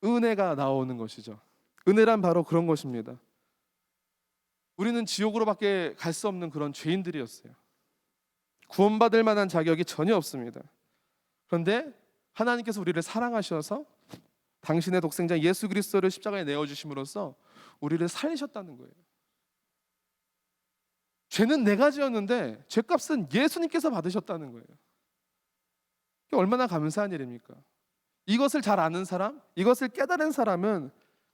은혜가 나오는 것이죠. 은혜란 바로 그런 것입니다. 우리는 지옥으로밖에 갈 수 없는 그런 죄인들이었어요. 구원받을 만한 자격이 전혀 없습니다. 그런데 하나님께서 우리를 사랑하셔서 당신의 독생자 예수 그리스도를 십자가에 내어주심으로써 우리를 살리셨다는 거예요. 죄는 내가 지었는데 죄값은 예수님께서 받으셨다는 거예요. 얼마나 감사한 일입니까? 이것을 잘 아는 사람, 이것을 깨달은 사람은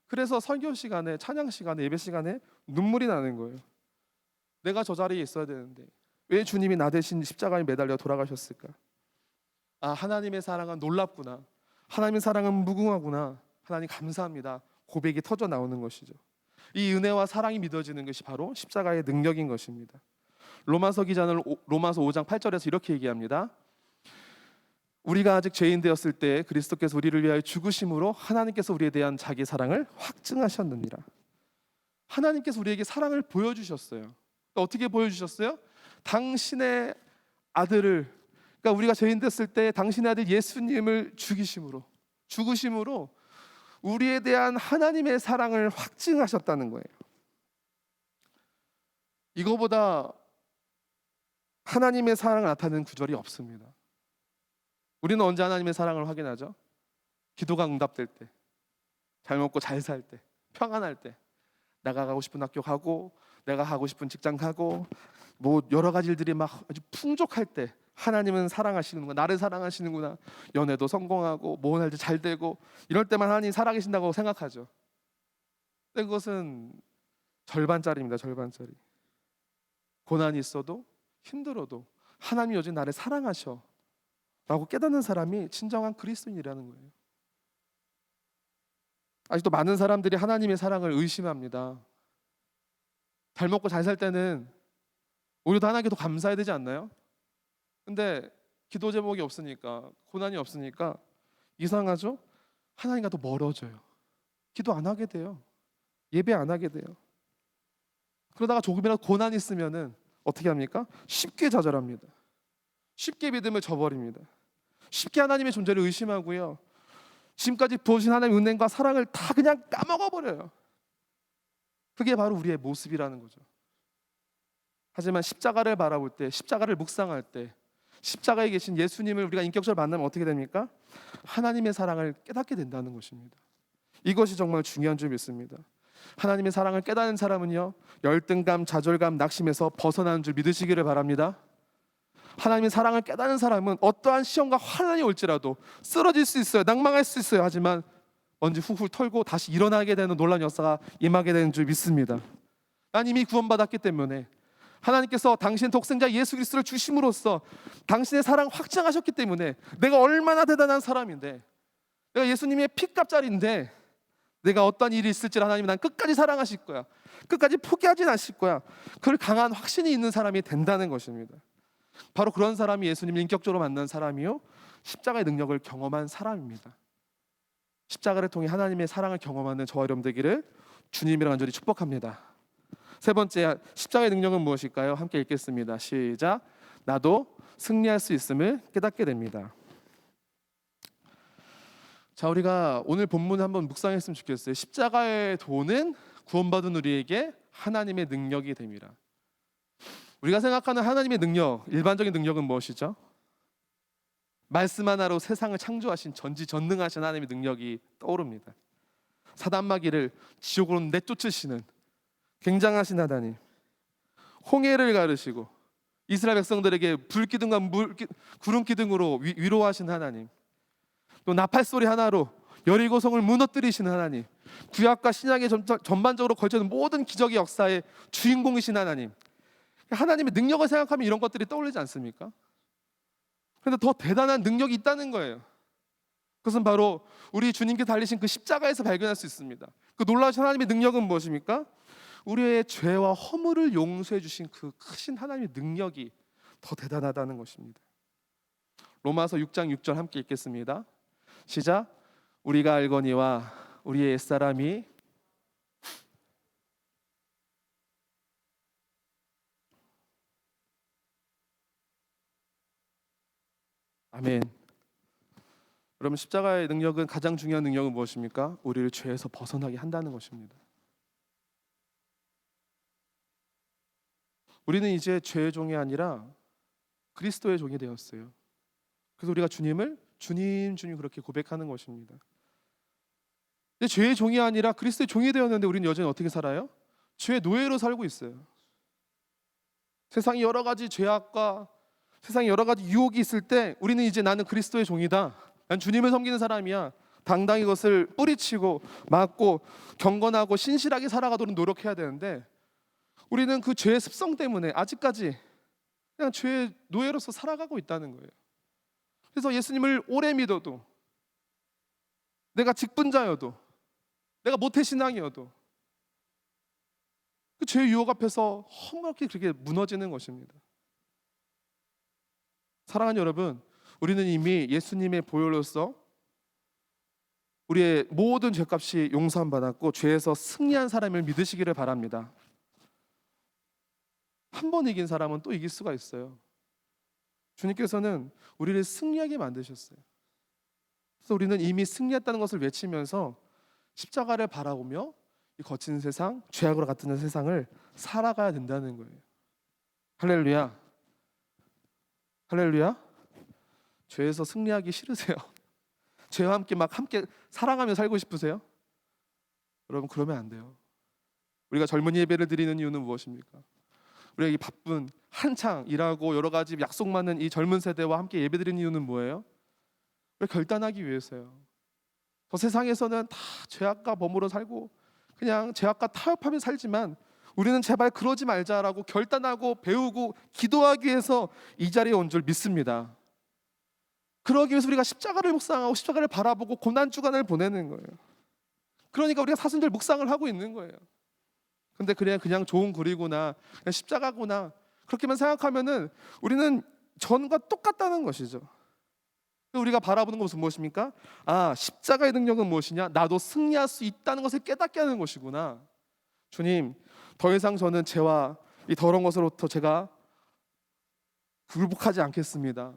그래서 설교 시간에, 찬양 시간에, 예배 시간에 눈물이 나는 거예요. 내가 저 자리에 있어야 되는데 왜 주님이 나 대신 십자가에 매달려 돌아가셨을까? 아, 하나님의 사랑은 놀랍구나. 하나님의 사랑은 무궁하구나. 하나님 감사합니다. 고백이 터져 나오는 것이죠. 이 은혜와 사랑이 믿어지는 것이 바로 십자가의 능력인 것입니다. 로마서 기자는 로마서 5장 8절에서 이렇게 얘기합니다. 우리가 아직 죄인 되었을 때 그리스도께서 우리를 위하여 죽으심으로 하나님께서 우리에 대한 자기 사랑을 확증하셨느니라. 하나님께서 우리에게 사랑을 보여주셨어요. 어떻게 보여주셨어요? 당신의 아들을, 그러니까 우리가 죄인 됐을 때 당신의 아들 예수님을 죽으심으로 우리에 대한 하나님의 사랑을 확증하셨다는 거예요. 이거보다 하나님의 사랑을 나타내는 구절이 없습니다. 우리는 언제 하나님의 사랑을 확인하죠? 기도가 응답될 때, 잘 먹고 잘 살 때, 평안할 때, 내가 가고 싶은 학교 가고, 내가 하고 싶은 직장 가고, 뭐 여러 가지 일들이 막 아주 풍족할 때 하나님은 사랑하시는구나, 나를 사랑하시는구나, 연애도 성공하고 뭐 할 때 잘 되고 이럴 때만 하나님 살아계신다고 생각하죠. 근데 그것은 절반짜리입니다. 절반짜리. 고난이 있어도 힘들어도 하나님이 여전히 나를 사랑하셔 라고 깨닫는 사람이 진정한 그리스도인이라는 거예요. 아직도 많은 사람들이 하나님의 사랑을 의심합니다. 잘 먹고 잘 살 때는 우리도 하나님께 더 감사해야 되지 않나요? 근데 기도 제목이 없으니까, 고난이 없으니까 이상하죠? 하나님과 더 멀어져요. 기도 안 하게 돼요. 예배 안 하게 돼요. 그러다가 조금이라도 고난이 있으면은 어떻게 합니까? 쉽게 좌절합니다. 쉽게 믿음을 저버립니다. 쉽게 하나님의 존재를 의심하고요, 지금까지 부어주신 하나님의 은혜과 사랑을 다 그냥 까먹어버려요. 그게 바로 우리의 모습이라는 거죠. 하지만 십자가를 바라볼 때, 십자가를 묵상할 때, 십자가에 계신 예수님을 우리가 인격적으로 만나면 어떻게 됩니까? 하나님의 사랑을 깨닫게 된다는 것입니다. 이것이 정말 중요한 줄 믿습니다. 하나님의 사랑을 깨닫는 사람은요, 열등감, 좌절감, 낙심에서 벗어나는 줄 믿으시기를 바랍니다. 하나님의 사랑을 깨닫는 사람은 어떠한 시험과 환난이 올지라도 쓰러질 수 있어요, 낭망할 수 있어요. 하지만 언제 훌훌 털고 다시 일어나게 되는 놀라운 역사가 임하게 되는 줄 믿습니다. 난 이미 구원받았기 때문에, 하나님께서 당신의 독생자 예수 그리스도를 주심으로써 당신의 사랑 확증하셨기 때문에, 내가 얼마나 대단한 사람인데, 내가 예수님의 피값짜리인데, 내가 어떤 일이 있을지 하나님이 난 끝까지 사랑하실 거야, 끝까지 포기하진 않으실 거야, 그걸 강한 확신이 있는 사람이 된다는 것입니다. 바로 그런 사람이 예수님을 인격적으로 만난 사람이요, 십자가의 능력을 경험한 사람입니다. 십자가를 통해 하나님의 사랑을 경험하는 저와 여러분 되기를 주님이랑 간절히 축복합니다. 세 번째, 십자가의 능력은 무엇일까요? 함께 읽겠습니다. 시작. 나도 승리할 수 있음을 깨닫게 됩니다. 자, 우리가 오늘 본문을 한번 묵상했으면 좋겠어요. 십자가의 도는 구원받은 우리에게 하나님의 능력이 됩니다. 우리가 생각하는 하나님의 능력, 일반적인 능력은 무엇이죠? 말씀 하나로 세상을 창조하신 전지전능하신 하나님의 능력이 떠오릅니다. 사단마귀를 지옥으로 내쫓으시는 굉장하신 하나님, 홍해를 가르시고 이스라엘 백성들에게 불기둥과 구름기둥으로 위로하신 하나님, 또 나팔소리 하나로 여리고성을 무너뜨리시는 하나님, 구약과 신약에 전반적으로 걸쳐있는 모든 기적의 역사의 주인공이신 하나님, 하나님의 능력을 생각하면 이런 것들이 떠올리지 않습니까? 그런데 더 대단한 능력이 있다는 거예요. 그것은 바로 우리 주님께 달리신 그 십자가에서 발견할 수 있습니다. 그 놀라우신 하나님의 능력은 무엇입니까? 우리의 죄와 허물을 용서해 주신 그 크신 하나님의 능력이 더 대단하다는 것입니다. 로마서 6장 6절 함께 읽겠습니다. 시작. 우리가 알거니와 우리의 옛사람이 아멘. 여러분, 십자가의 능력은, 가장 중요한 능력은 무엇입니까? 우리를 죄에서 벗어나게 한다는 것입니다. 우리는 이제 죄의 종이 아니라 그리스도의 종이 되었어요. 그래서 우리가 주님을 주님 그렇게 고백하는 것입니다. 근데 죄의 종이 아니라 그리스도의 종이 되었는데 우리는 여전히 어떻게 살아요? 죄의 노예로 살고 있어요. 세상에 여러 가지 죄악과 세상에 여러 가지 유혹이 있을 때 우리는 이제 나는 그리스도의 종이다, 난 주님을 섬기는 사람이야, 당당히 그것을 뿌리치고 막고 경건하고 신실하게 살아가도록 노력해야 되는데, 우리는 그 죄의 습성 때문에 아직까지 그냥 죄의 노예로서 살아가고 있다는 거예요. 그래서 예수님을 오래 믿어도, 내가 직분자여도, 내가 모태신앙이어도 그 죄의 유혹 앞에서 험하게 그렇게 무너지는 것입니다. 사랑하는 여러분, 우리는 이미 예수님의 보혈로서 우리의 모든 죄값이 용서함 받았고 죄에서 승리한 사람을 믿으시기를 바랍니다. 한 번 이긴 사람은 또 이길 수가 있어요. 주님께서는 우리를 승리하게 만드셨어요. 그래서 우리는 이미 승리했다는 것을 외치면서 십자가를 바라보며 이 거친 세상, 죄악으로 같은 세상을 살아가야 된다는 거예요. 할렐루야. 할렐루야. 죄에서 승리하기 싫으세요? 죄와 함께 살아가며 살고 싶으세요? 여러분, 그러면 안 돼요. 우리가 젊은 예배를 드리는 이유는 무엇입니까? 우리가 이 바쁜 한창 일하고 여러 가지 약속 많은 이 젊은 세대와 함께 예배 드리는 이유는 뭐예요? 우리가 결단하기 위해서요. 저 세상에서는 다 죄악과 범으로 살고 그냥 죄악과 타협하며 살지만 우리는 제발 그러지 말자라고 결단하고 배우고 기도하기 위해서 이 자리에 온 줄 믿습니다. 그러기 위해서 우리가 십자가를 묵상하고 십자가를 바라보고 고난주간을 보내는 거예요. 그러니까 우리가 사순절 묵상을 하고 있는 거예요. 근데 그냥 좋은 글이구나, 그냥 십자가구나 그렇게만 생각하면은 우리는 전과 똑같다는 것이죠. 우리가 바라보는 것은 무엇입니까? 아, 십자가의 능력은 무엇이냐? 나도 승리할 수 있다는 것을 깨닫게 하는 것이구나. 주님, 더 이상 저는 죄와 이 더러운 것으로부터 제가 굴복하지 않겠습니다.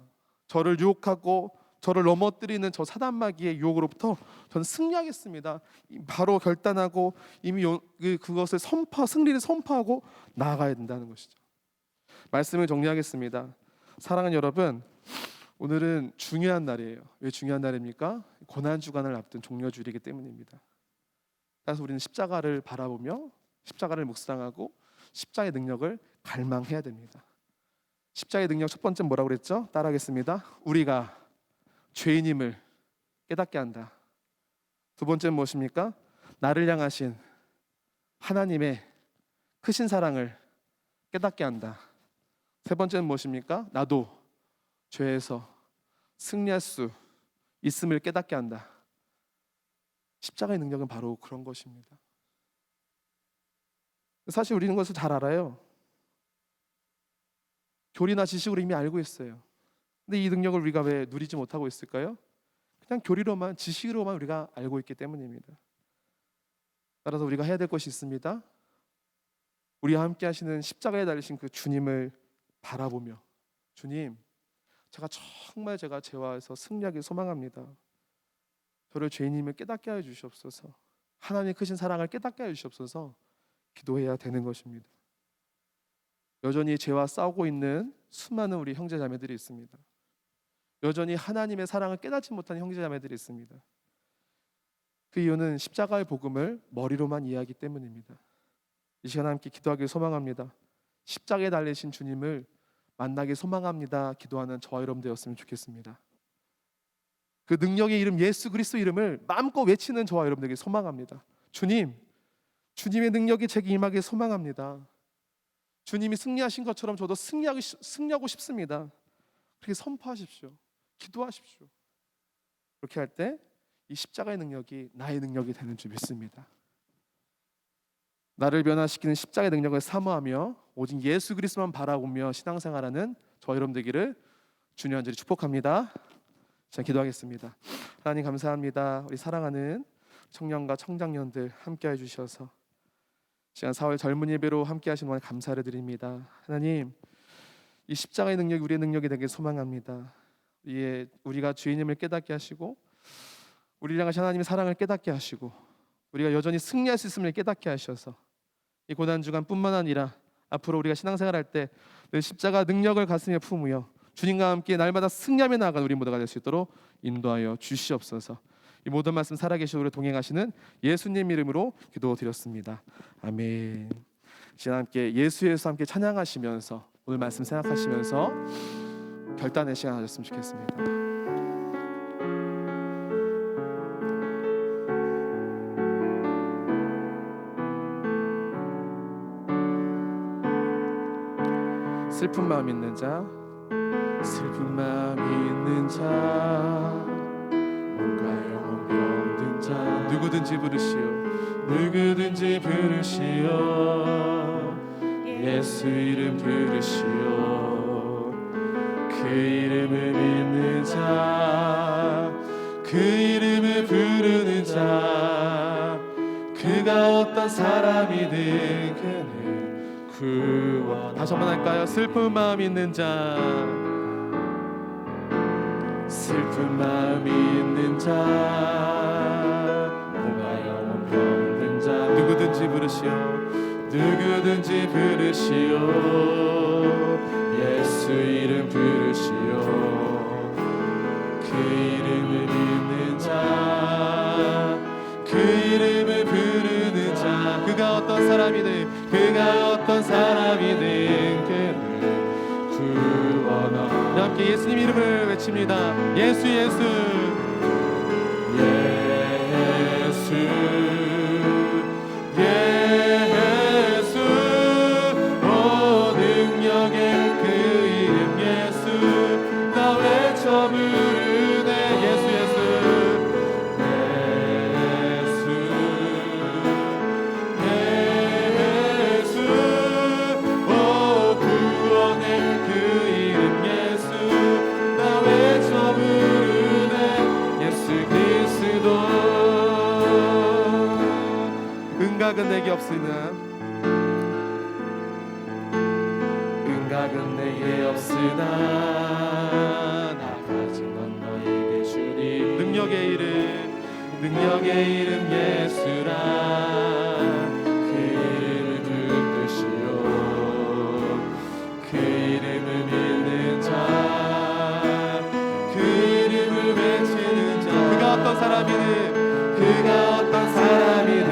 저를 유혹하고 저를 넘어뜨리는 저 사단마귀의 유혹으로부터 저는 승리하겠습니다. 바로 결단하고 이미 그것을 승리를 선포하고 나아가야 된다는 것이죠. 말씀을 정리하겠습니다. 사랑하는 여러분, 오늘은 중요한 날이에요. 왜 중요한 날입니까? 고난주간을 앞둔 종려주일이기 때문입니다. 그래서 우리는 십자가를 바라보며 십자가를 묵상하고 십자가의 능력을 갈망해야 됩니다. 십자가의 능력 첫 번째 뭐라고 그랬죠? 따라하겠습니다. 우리가 죄인임을 깨닫게 한다. 두 번째는 무엇입니까? 나를 향하신 하나님의 크신 사랑을 깨닫게 한다. 세 번째는 무엇입니까? 나도 죄에서 승리할 수 있음을 깨닫게 한다. 십자가의 능력은 바로 그런 것입니다. 사실 우리는 것을 잘 알아요. 교리나 지식으로 이미 알고 있어요. 근데 이 능력을 우리가 왜 누리지 못하고 있을까요? 그냥 교리로만, 지식으로만 우리가 알고 있기 때문입니다. 따라서 우리가 해야 될 것이 있습니다. 우리와 함께 하시는 십자가에 달리신 그 주님을 바라보며, 주님, 정말 제가 죄와에서 승리하길 소망합니다. 저를 죄인임을 깨닫게 하여 주시옵소서. 하나님의 크신 사랑을 깨닫게 하여 주시옵소서. 기도해야 되는 것입니다. 여전히 죄와 싸우고 있는 수많은 우리 형제자매들이 있습니다. 여전히 하나님의 사랑을 깨닫지 못하는 형제자매들이 있습니다. 그 이유는 십자가의 복음을 머리로만 이해하기 때문입니다. 이 시간 함께 기도하길 소망합니다. 십자가에 달리신 주님을 만나길 소망합니다. 기도하는 저와 여러분 되었으면 좋겠습니다. 그 능력의 이름 예수 그리스도 이름을 마음껏 외치는 저와 여러분 되길 소망합니다. 주님, 주님의 능력이 제게 임하길 소망합니다. 주님이 승리하신 것처럼 저도 승리하고 싶습니다. 그렇게 선포하십시오. 기도하십시오. 그렇게 할 때 이 십자가의 능력이 나의 능력이 되는 줄 믿습니다. 나를 변화시키는 십자가의 능력을 사모하며 오직 예수 그리스도만 바라보며 신앙생활하는 저와 여러분 되기를 주님 간절히 축복합니다. 자, 기도하겠습니다. 하나님 감사합니다. 우리 사랑하는 청년과 청장년들 함께해 주셔서 시간 4월 젊은 예배로 함께 하신 동안 감사를 드립니다. 하나님, 이 십자가의 능력이 우리의 능력이 되길 소망합니다. 우리가 죄인임을 깨닫게 하시고 우리를 향하신 하나님의 사랑을 깨닫게 하시고 우리가 여전히 승리할 수 있음을 깨닫게 하셔서 이 고난주간뿐만 아니라 앞으로 우리가 신앙생활할 때 늘 십자가 능력을 가슴에 품으며 주님과 함께 날마다 승리하며 나아가는 우리 모두가 될 수 있도록 인도하여 주시옵소서. 이 모든 말씀 살아계시고 우리 동행하시는 예수님 이름으로 기도드렸습니다. 아멘. 시간 함께 예수에서 함께 찬양하시면서 오늘 말씀 생각하시면서 결단의 시간 가졌으면 좋겠습니다. 슬픈 마음 있는 자, 슬픈 마음 있는 자, 뭔가 영혼 병든 누구든지 부르시오 누구든지 부르시오 예수 이름 부르시오 그 이름을 믿는 자 그 이름을 부르는 자 그가 어떤 사람이든 그는 구원 다시 한번 할까요? 슬픈 마음 있는 자 슬픈 마음이 있는 자 몸과 영혼 병든 자 누구든지 부르시오 누구든지 부르시오 예수 이름 부르시오 그 이름을 믿는 자 그 이름을 부르는 자 그가 어떤 사람이든 그가 어떤 사람이든 그는 구원하 우리 함께 예수님 이름을 외칩니다 예수 예수 예수 예수 오 능력의 그 이름 예수 나 외쳐 부르네 예수 예수 예수 오 구원의 그 이름 예수 나 외쳐 부르네 예수 그리스도 은각은 내게 없으나 은각은 내게 없으나 나 가진 건 너에게 주니 능력의 이름 예수라 그 이름을 붙드시오 그 이름을 믿는 자 그 이름을 외치는 자 그가 어떤 사람이든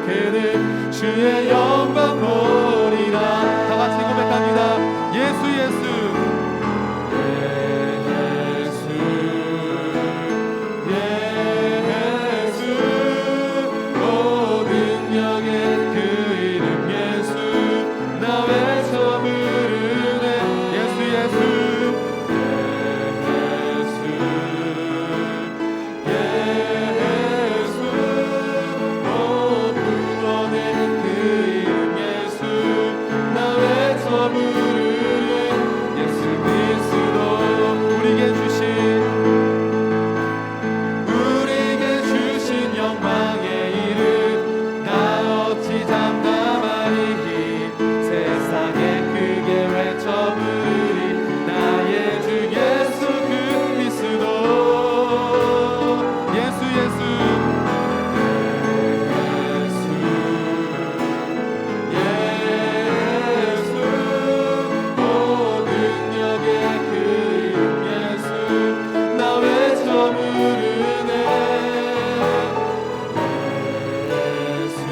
그는 주의 영광 보리라 다 같이 고백합니다 예수 예수 예수 오 능력의 그 이름 예수 나 외쳐 부르네 예수 예수 예수 오 구원의 그 이름 예수 나 외쳐 부르네 예수 그리스도 우리에게 주신 영광의 이름 나 어찌 장담하리기 세상에 크게 외쳐 부르리 나의 주 예수 그리스도 예수 예수 예수 오 능력의 그 이름 예수 나 외쳐 부르네 예수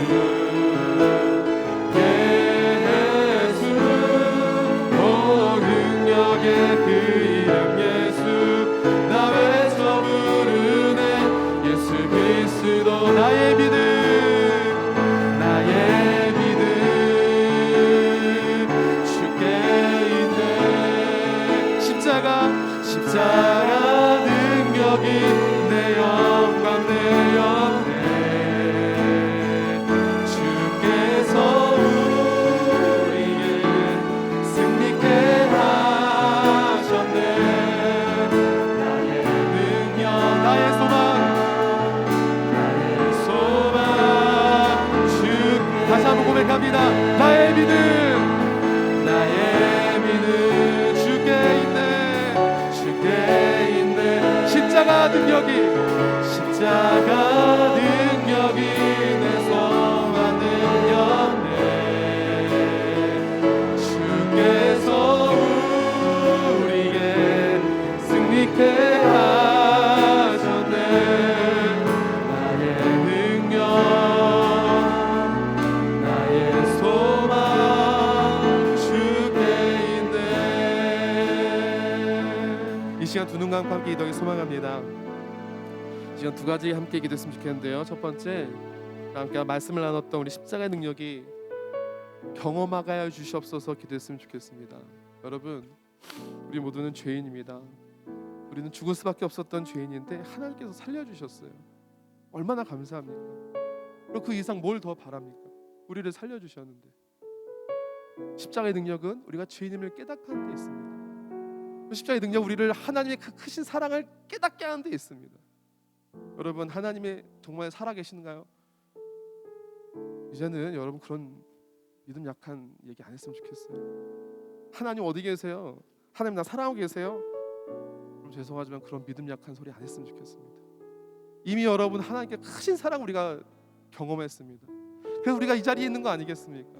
예수 오 능력의 그 이름 예수 나 외쳐 부르네 예수 그리스도 나의 믿음 주께 있네 십자가 능력이 내 영광 내 옆에 주께서 우리에게 승리케 하셨네 나의 능력 나의 소망 주 다시 한번 고백합니다 나의 믿음 주께 있네 십자가 능력이 내 성화 능력네 주께서 우리에게 승리케 하셨네 나의 능력 나의 소망 주께 있네 이 시간 두 눈 감고 함께 기도하기 소망합니다 이 시간 두 가지 함께 기도했으면 좋겠는데요 첫 번째 함께 말씀을 나눴던 우리 십자가의 능력이 경험하게 하여 주시옵소서 기도했으면 좋겠습니다 여러분 우리 모두는 죄인입니다 우리는 죽을 수밖에 없었던 죄인인데 하나님께서 살려주셨어요 얼마나 감사합니까? 그리고 그 이상 뭘 더 바랍니까? 우리를 살려주셨는데. 십자가의 능력은 우리가 죄인임을 깨닫게 하는 데 있습니다. 그 십자가의 능력, 우리를 하나님의 그 크신 사랑을 깨닫게 하는 데 있습니다. 여러분, 하나님의 정말 살아계신가요? 이제는 여러분 그런 믿음 약한 얘기 안 했으면 좋겠어요. 하나님 어디 계세요? 하나님 나 사랑하고 계세요? 그럼 죄송하지만 그런 믿음 약한 소리 안 했으면 좋겠습니다. 이미 여러분 하나님께 크신 사랑 우리가 경험했습니다. 그래서 우리가 이 자리에 있는 거 아니겠습니까?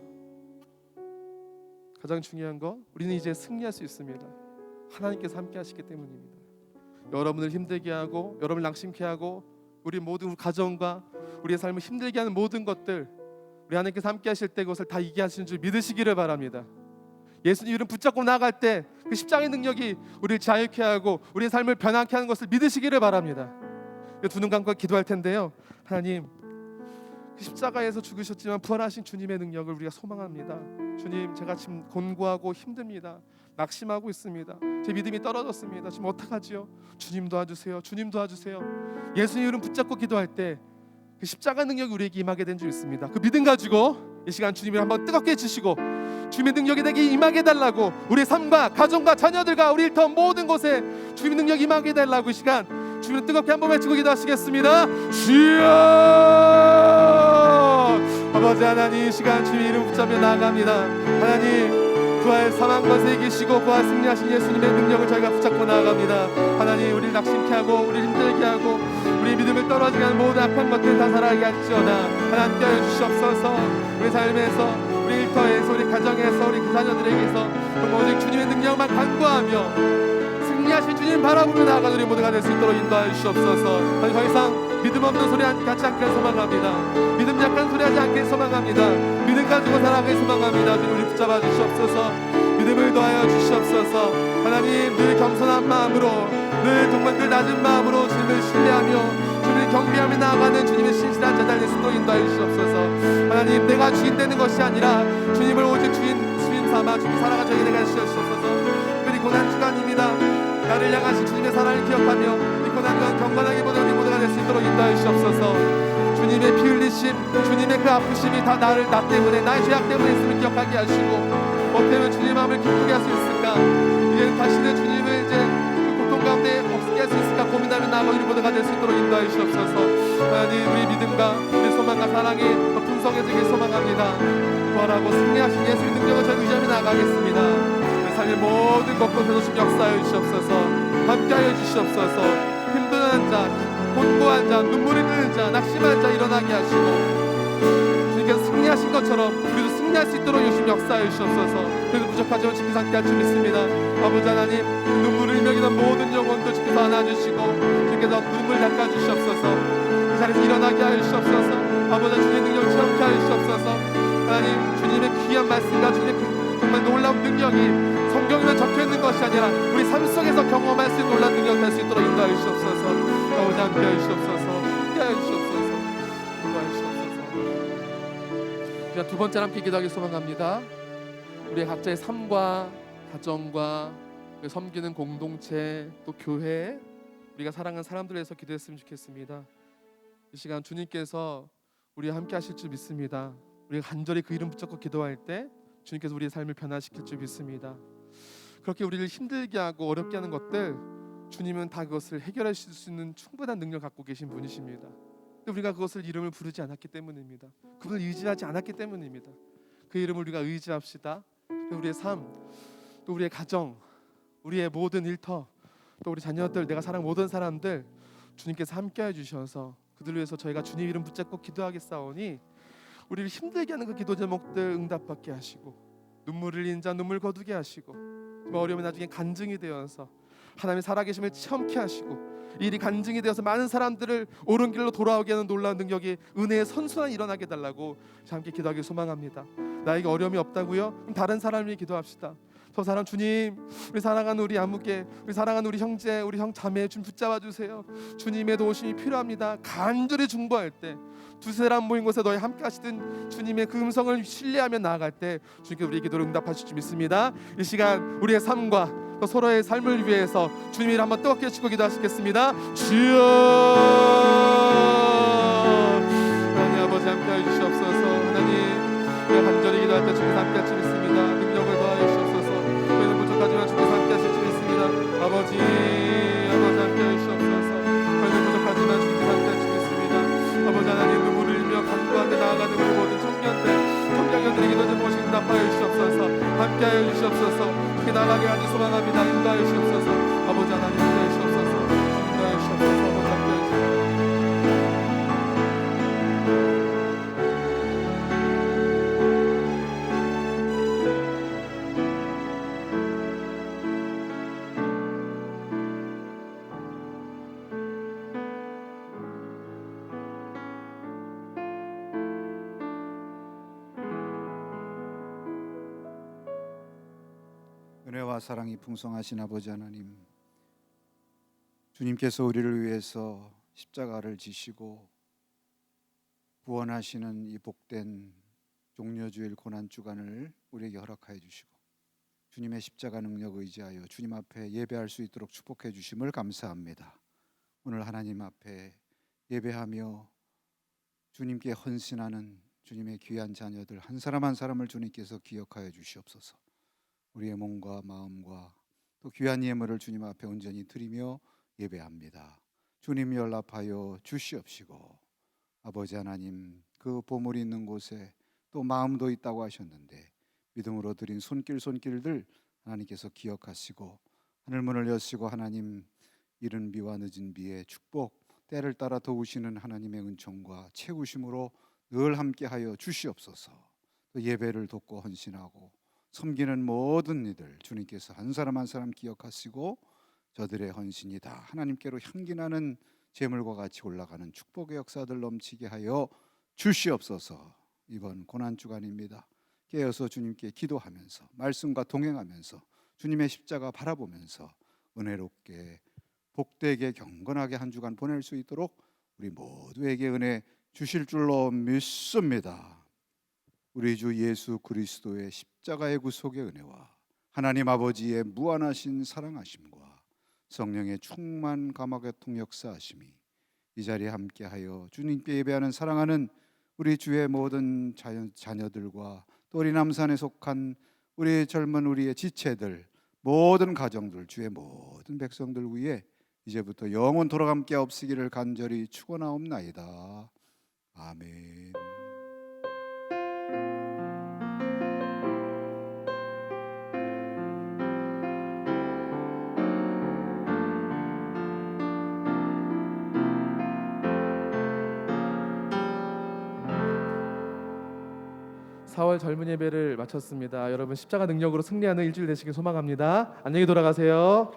가장 중요한 거, 우리는 이제 승리할 수 있습니다. 하나님께서 함께 하시기 때문입니다. 여러분을 힘들게 하고 여러분을 낙심케 하고 우리 모든 가정과 우리의 삶을 힘들게 하는 모든 것들, 우리 하나님께서 함께 하실 때 그것을 다 이기게 하시는 줄 믿으시기를 바랍니다. 예수님 이름 붙잡고 나아갈 때 그 십자가의 능력이 우리를 자유케 하고 우리의 삶을 변화케 하는 것을 믿으시기를 바랍니다. 두 눈 감고 기도할 텐데요. 하나님, 그 십자가에서 죽으셨지만 부활하신 주님의 능력을 우리가 소망합니다. 주님, 제가 지금 곤고하고 힘듭니다. 낙심하고 있습니다. 제 믿음이 떨어졌습니다. 지금 어떡하지요? 주님 도와주세요. 주님 도와주세요. 예수님 이름 붙잡고 기도할 때 그 십자가 능력이 우리에게 임하게 된 줄 있습니다. 그 믿음 가지고 이 시간 주님을 한번 뜨겁게 해주시고 주님의 능력이 내게 임하게 해달라고, 우리의 삶과 가정과 자녀들과 우리 일터 모든 곳에 주님의 능력이 임하게 해달라고 이 시간 주님을 뜨겁게 한번 외치고 기도하시겠습니다. 주여! 아버지 하나님, 이 시간 주님의 이름 붙잡며 나아갑니다. 하나님, 부활 사망과 세에 계시고 부활 승리하신 예수님의 능력을 저희가 붙잡고 나아갑니다. 하나님, 우리를 낙심케 하고 우리를 힘들게 하고 우리의 믿음을 떨어지게 하는 모든 악한 것들 다 살아가게 하시오나 하나님 껴여 주시옵소서. 우리 삶에서, 우리 일터에서, 우리 가정에서, 우리 자녀들에게서 오직 주님의 능력만 간구하며 승리하신 주님 바라보며 나아가는 우리 모두가 될 수 있도록 인도하여 주시옵소서. 더 이상 믿음 없는 소리 같이 않게 소망합니다. 믿음 약한 소리 하지 않게 소망합니다. 믿음 가지고 살아가기 소망합니다. 주님, 우리 붙잡아 주시옵소서. 믿음을 더하여 주시옵소서. 하나님, 늘 겸손한 마음으로, 늘 정말 늘 낮은 마음으로 주님을 신뢰하며 주님을 경배하며 나아가는 주님의 신실한 자들 될 수 있도록 인도하여 주시옵소서. 하나님, 내가 주인 되는 것이 아니라 주님을 오직 주인 삼아 주님 살아가 저에게 되게 하시옵소서. 특별히 고난 주간입니다. 나를 향하신 주님의 사랑을 기억하며 이 고난과 경건하게 보는 우리 모두가 될 수 있도록 인도하여 주시옵소서. 주님의 피 흘리심, 주님의 그 아프심이 다 나 때문에, 나의 죄악 때문에 있음을 기억하게 하시고 어떻게 주님의 마음을 기쁘게 할 수 있을까? 이제 다시는 주님을 이제 그 고통 가운데 없게 할 수 있을까 고민하며 나아가 우리 모두가 될 수 있도록 인도하여 주시옵소서. 하나님, 우리 믿음과 우리 소망과 사랑이 더 풍성해지길 소망합니다. 부활하고 승리하신 예수의 능력을 저희 의지하며 나아가겠습니다. 내 삶의 모든 곳곳에서 좀 역사하여 주시옵소서. 함께하여 주시옵소서. 힘든 자, 곤고한 자, 눈물이 흐르는 자, 낙심한 자 일어나게 하시고 주님께서 승리하신 것처럼 우리도 승리할 수 있도록 열심히 역사하여 주시옵소서. 그래도 부족하지만 지키사 함께 할 줄 믿습니다. 아버지 하나님, 눈물을 흘리는 모든 영혼도 지키사 안아주시고 주님께서 눈물 닦아주시옵소서. 이 자리에서 일어나게 하여 주시옵소서. 아버지, 주님의 능력을 체험케 하여 주시옵소서. 하나님, 주님의 귀한 말씀과 주님의 그 정말 놀라운 능력이 성경에만 적혀있는 것이 아니라 우리 삶 속에서 경험할 수 있는 놀라운 능력이 될 수 있도록 인도하여 주시옵소서. 아버지, 함께하여 주시옵소서. 함께하여 주시옵소서. 인도하여 주시옵소서. 자, 두 번째 함께 기도하기 소망합니다. 우리의 각자의 삶과 가정과 섬기는 공동체, 또 교회, 우리가 사랑하는 사람들을 위해서 기도했으면 좋겠습니다. 이 시간 주님께서 우리와 함께 하실 줄 믿습니다. 우리가 간절히 그 이름 붙잡고 기도할 때 주님께서 우리의 삶을 변화시킬 줄 믿습니다. 그렇게 우리를 힘들게 하고 어렵게 하는 것들, 주님은 다 그것을 해결하실 수 있는 충분한 능력을 갖고 계신 분이십니다. 근데 우리가 그것을 이름을 부르지 않았기 때문입니다. 그분을 의지하지 않았기 때문입니다. 그 이름을 우리가 의지합시다. 우리의 삶, 또 우리의 가정, 우리의 모든 일터, 또 우리 자녀들, 내가 사랑하는 모든 사람들 주님께서 함께해 주셔서 그들을 위해서 저희가 주님 이름 붙잡고 기도하겠사오니 우리를 힘들게 하는 그 기도 제목들 응답받게 하시고 눈물 흘린 자 눈물 거두게 하시고 어려움이 나중에 간증이 되어서 하나님의 살아계심을 체험케 하시고 이 일이 간증이 되어서 많은 사람들을 옳은 길로 돌아오게 하는 놀라운 능력이 은혜의 선순환이 일어나게 달라고 함께 기도하길 소망합니다. 나에게 어려움이 없다고요? 그럼 다른 사람을 위해 기도합시다. 저 사람 주님, 우리 사랑하는 우리 아무개, 우리 사랑하는 우리 형제, 우리 형 자매 좀 붙잡아 주세요. 주님의 도우심이 필요합니다. 간절히 중보할 때 두세 사람 모인 곳에 너희 함께 하시던 주님의 그 음성을 신뢰하며 나아갈 때 주님께서 우리의 기도를 응답하실 줄 믿습니다. 이 시간 우리의 삶과 또 서로의 삶을 위해서 주님을 한번 뜨겁게 치고 기도하시겠습니다. 주여. 주께서 함께 하실 줄 믿습니다. 능력을 더하여 주시옵소서. 저희는 부족하지만 주께서 함께 하실 줄 믿습니다. 아버지 함께 하여 주시옵소서. 저희는 부족하지만 주께서 함께 하실 줄 믿습니다. 아버지 하나님, 눈물을 흘리며 간구하며 나아가는 우리 모든 청년들의 기도 좀 모시고 답하여 주시옵소서. 함께하여 주시옵소서. 이렇게 나아가게 하니 소망합니다. 인도하여 주시옵소서. 아버지 하나님, 인도하여 주시옵소서. 인도하여 주시옵소서. 아버지 함께하여 주시옵소서. 은혜와 사랑이 풍성하신 아버지 하나님, 주님께서 우리를 위해서 십자가를 지시고 구원하시는 이 복된 종려주일 고난주간을 우리에게 허락하여 주시고 주님의 십자가 능력 의지하여 주님 앞에 예배할 수 있도록 축복해 주심을 감사합니다. 오늘 하나님 앞에 예배하며 주님께 헌신하는 주님의 귀한 자녀들 한 사람 한 사람을 주님께서 기억하여 주시옵소서. 우리의 몸과 마음과 또 귀한 예물을 주님 앞에 온전히 드리며 예배합니다. 주님 연락하여 주시옵시고 아버지 하나님, 그 보물이 있는 곳에 또 마음도 있다고 하셨는데 믿음으로 드린 손길들 하나님께서 기억하시고 하늘문을 여시고 하나님, 이른 비와 늦은 비에 축복 때를 따라 도우시는 하나님의 은총과 채우심으로 늘 함께하여 주시옵소서. 또 예배를 돕고 헌신하고 섬기는 모든 이들 주님께서 한 사람 한 사람 기억하시고 저들의 헌신이 다 하나님께로 향기나는 재물과 같이 올라가는 축복의 역사들 넘치게 하여 주시옵소서. 이번 고난주간입니다. 깨어서 주님께 기도하면서 말씀과 동행하면서 주님의 십자가 바라보면서 은혜롭게 복되게 경건하게 한 주간 보낼 수 있도록 우리 모두에게 은혜 주실 줄로 믿습니다. 우리 주 예수 그리스도의 십자가의 구속의 은혜와 하나님 아버지의 무한하신 사랑하심과 성령의 충만 감화교통 역사하심이 이 자리에 함께하여 주님께 예배하는 사랑하는 우리 주의 모든 자녀들과 또 우리 남산에 속한 우리 젊은 우리의 지체들, 모든 가정들, 주의 모든 백성들 위에 이제부터 영원토록 함께 없으기를 간절히 축원하옵나이다. 아멘. (4월) 젊은 예배를 마쳤습니다. 여러분 십자가 능력으로 승리하는 일주일 되시길 소망합니다. 안녕히 돌아가세요.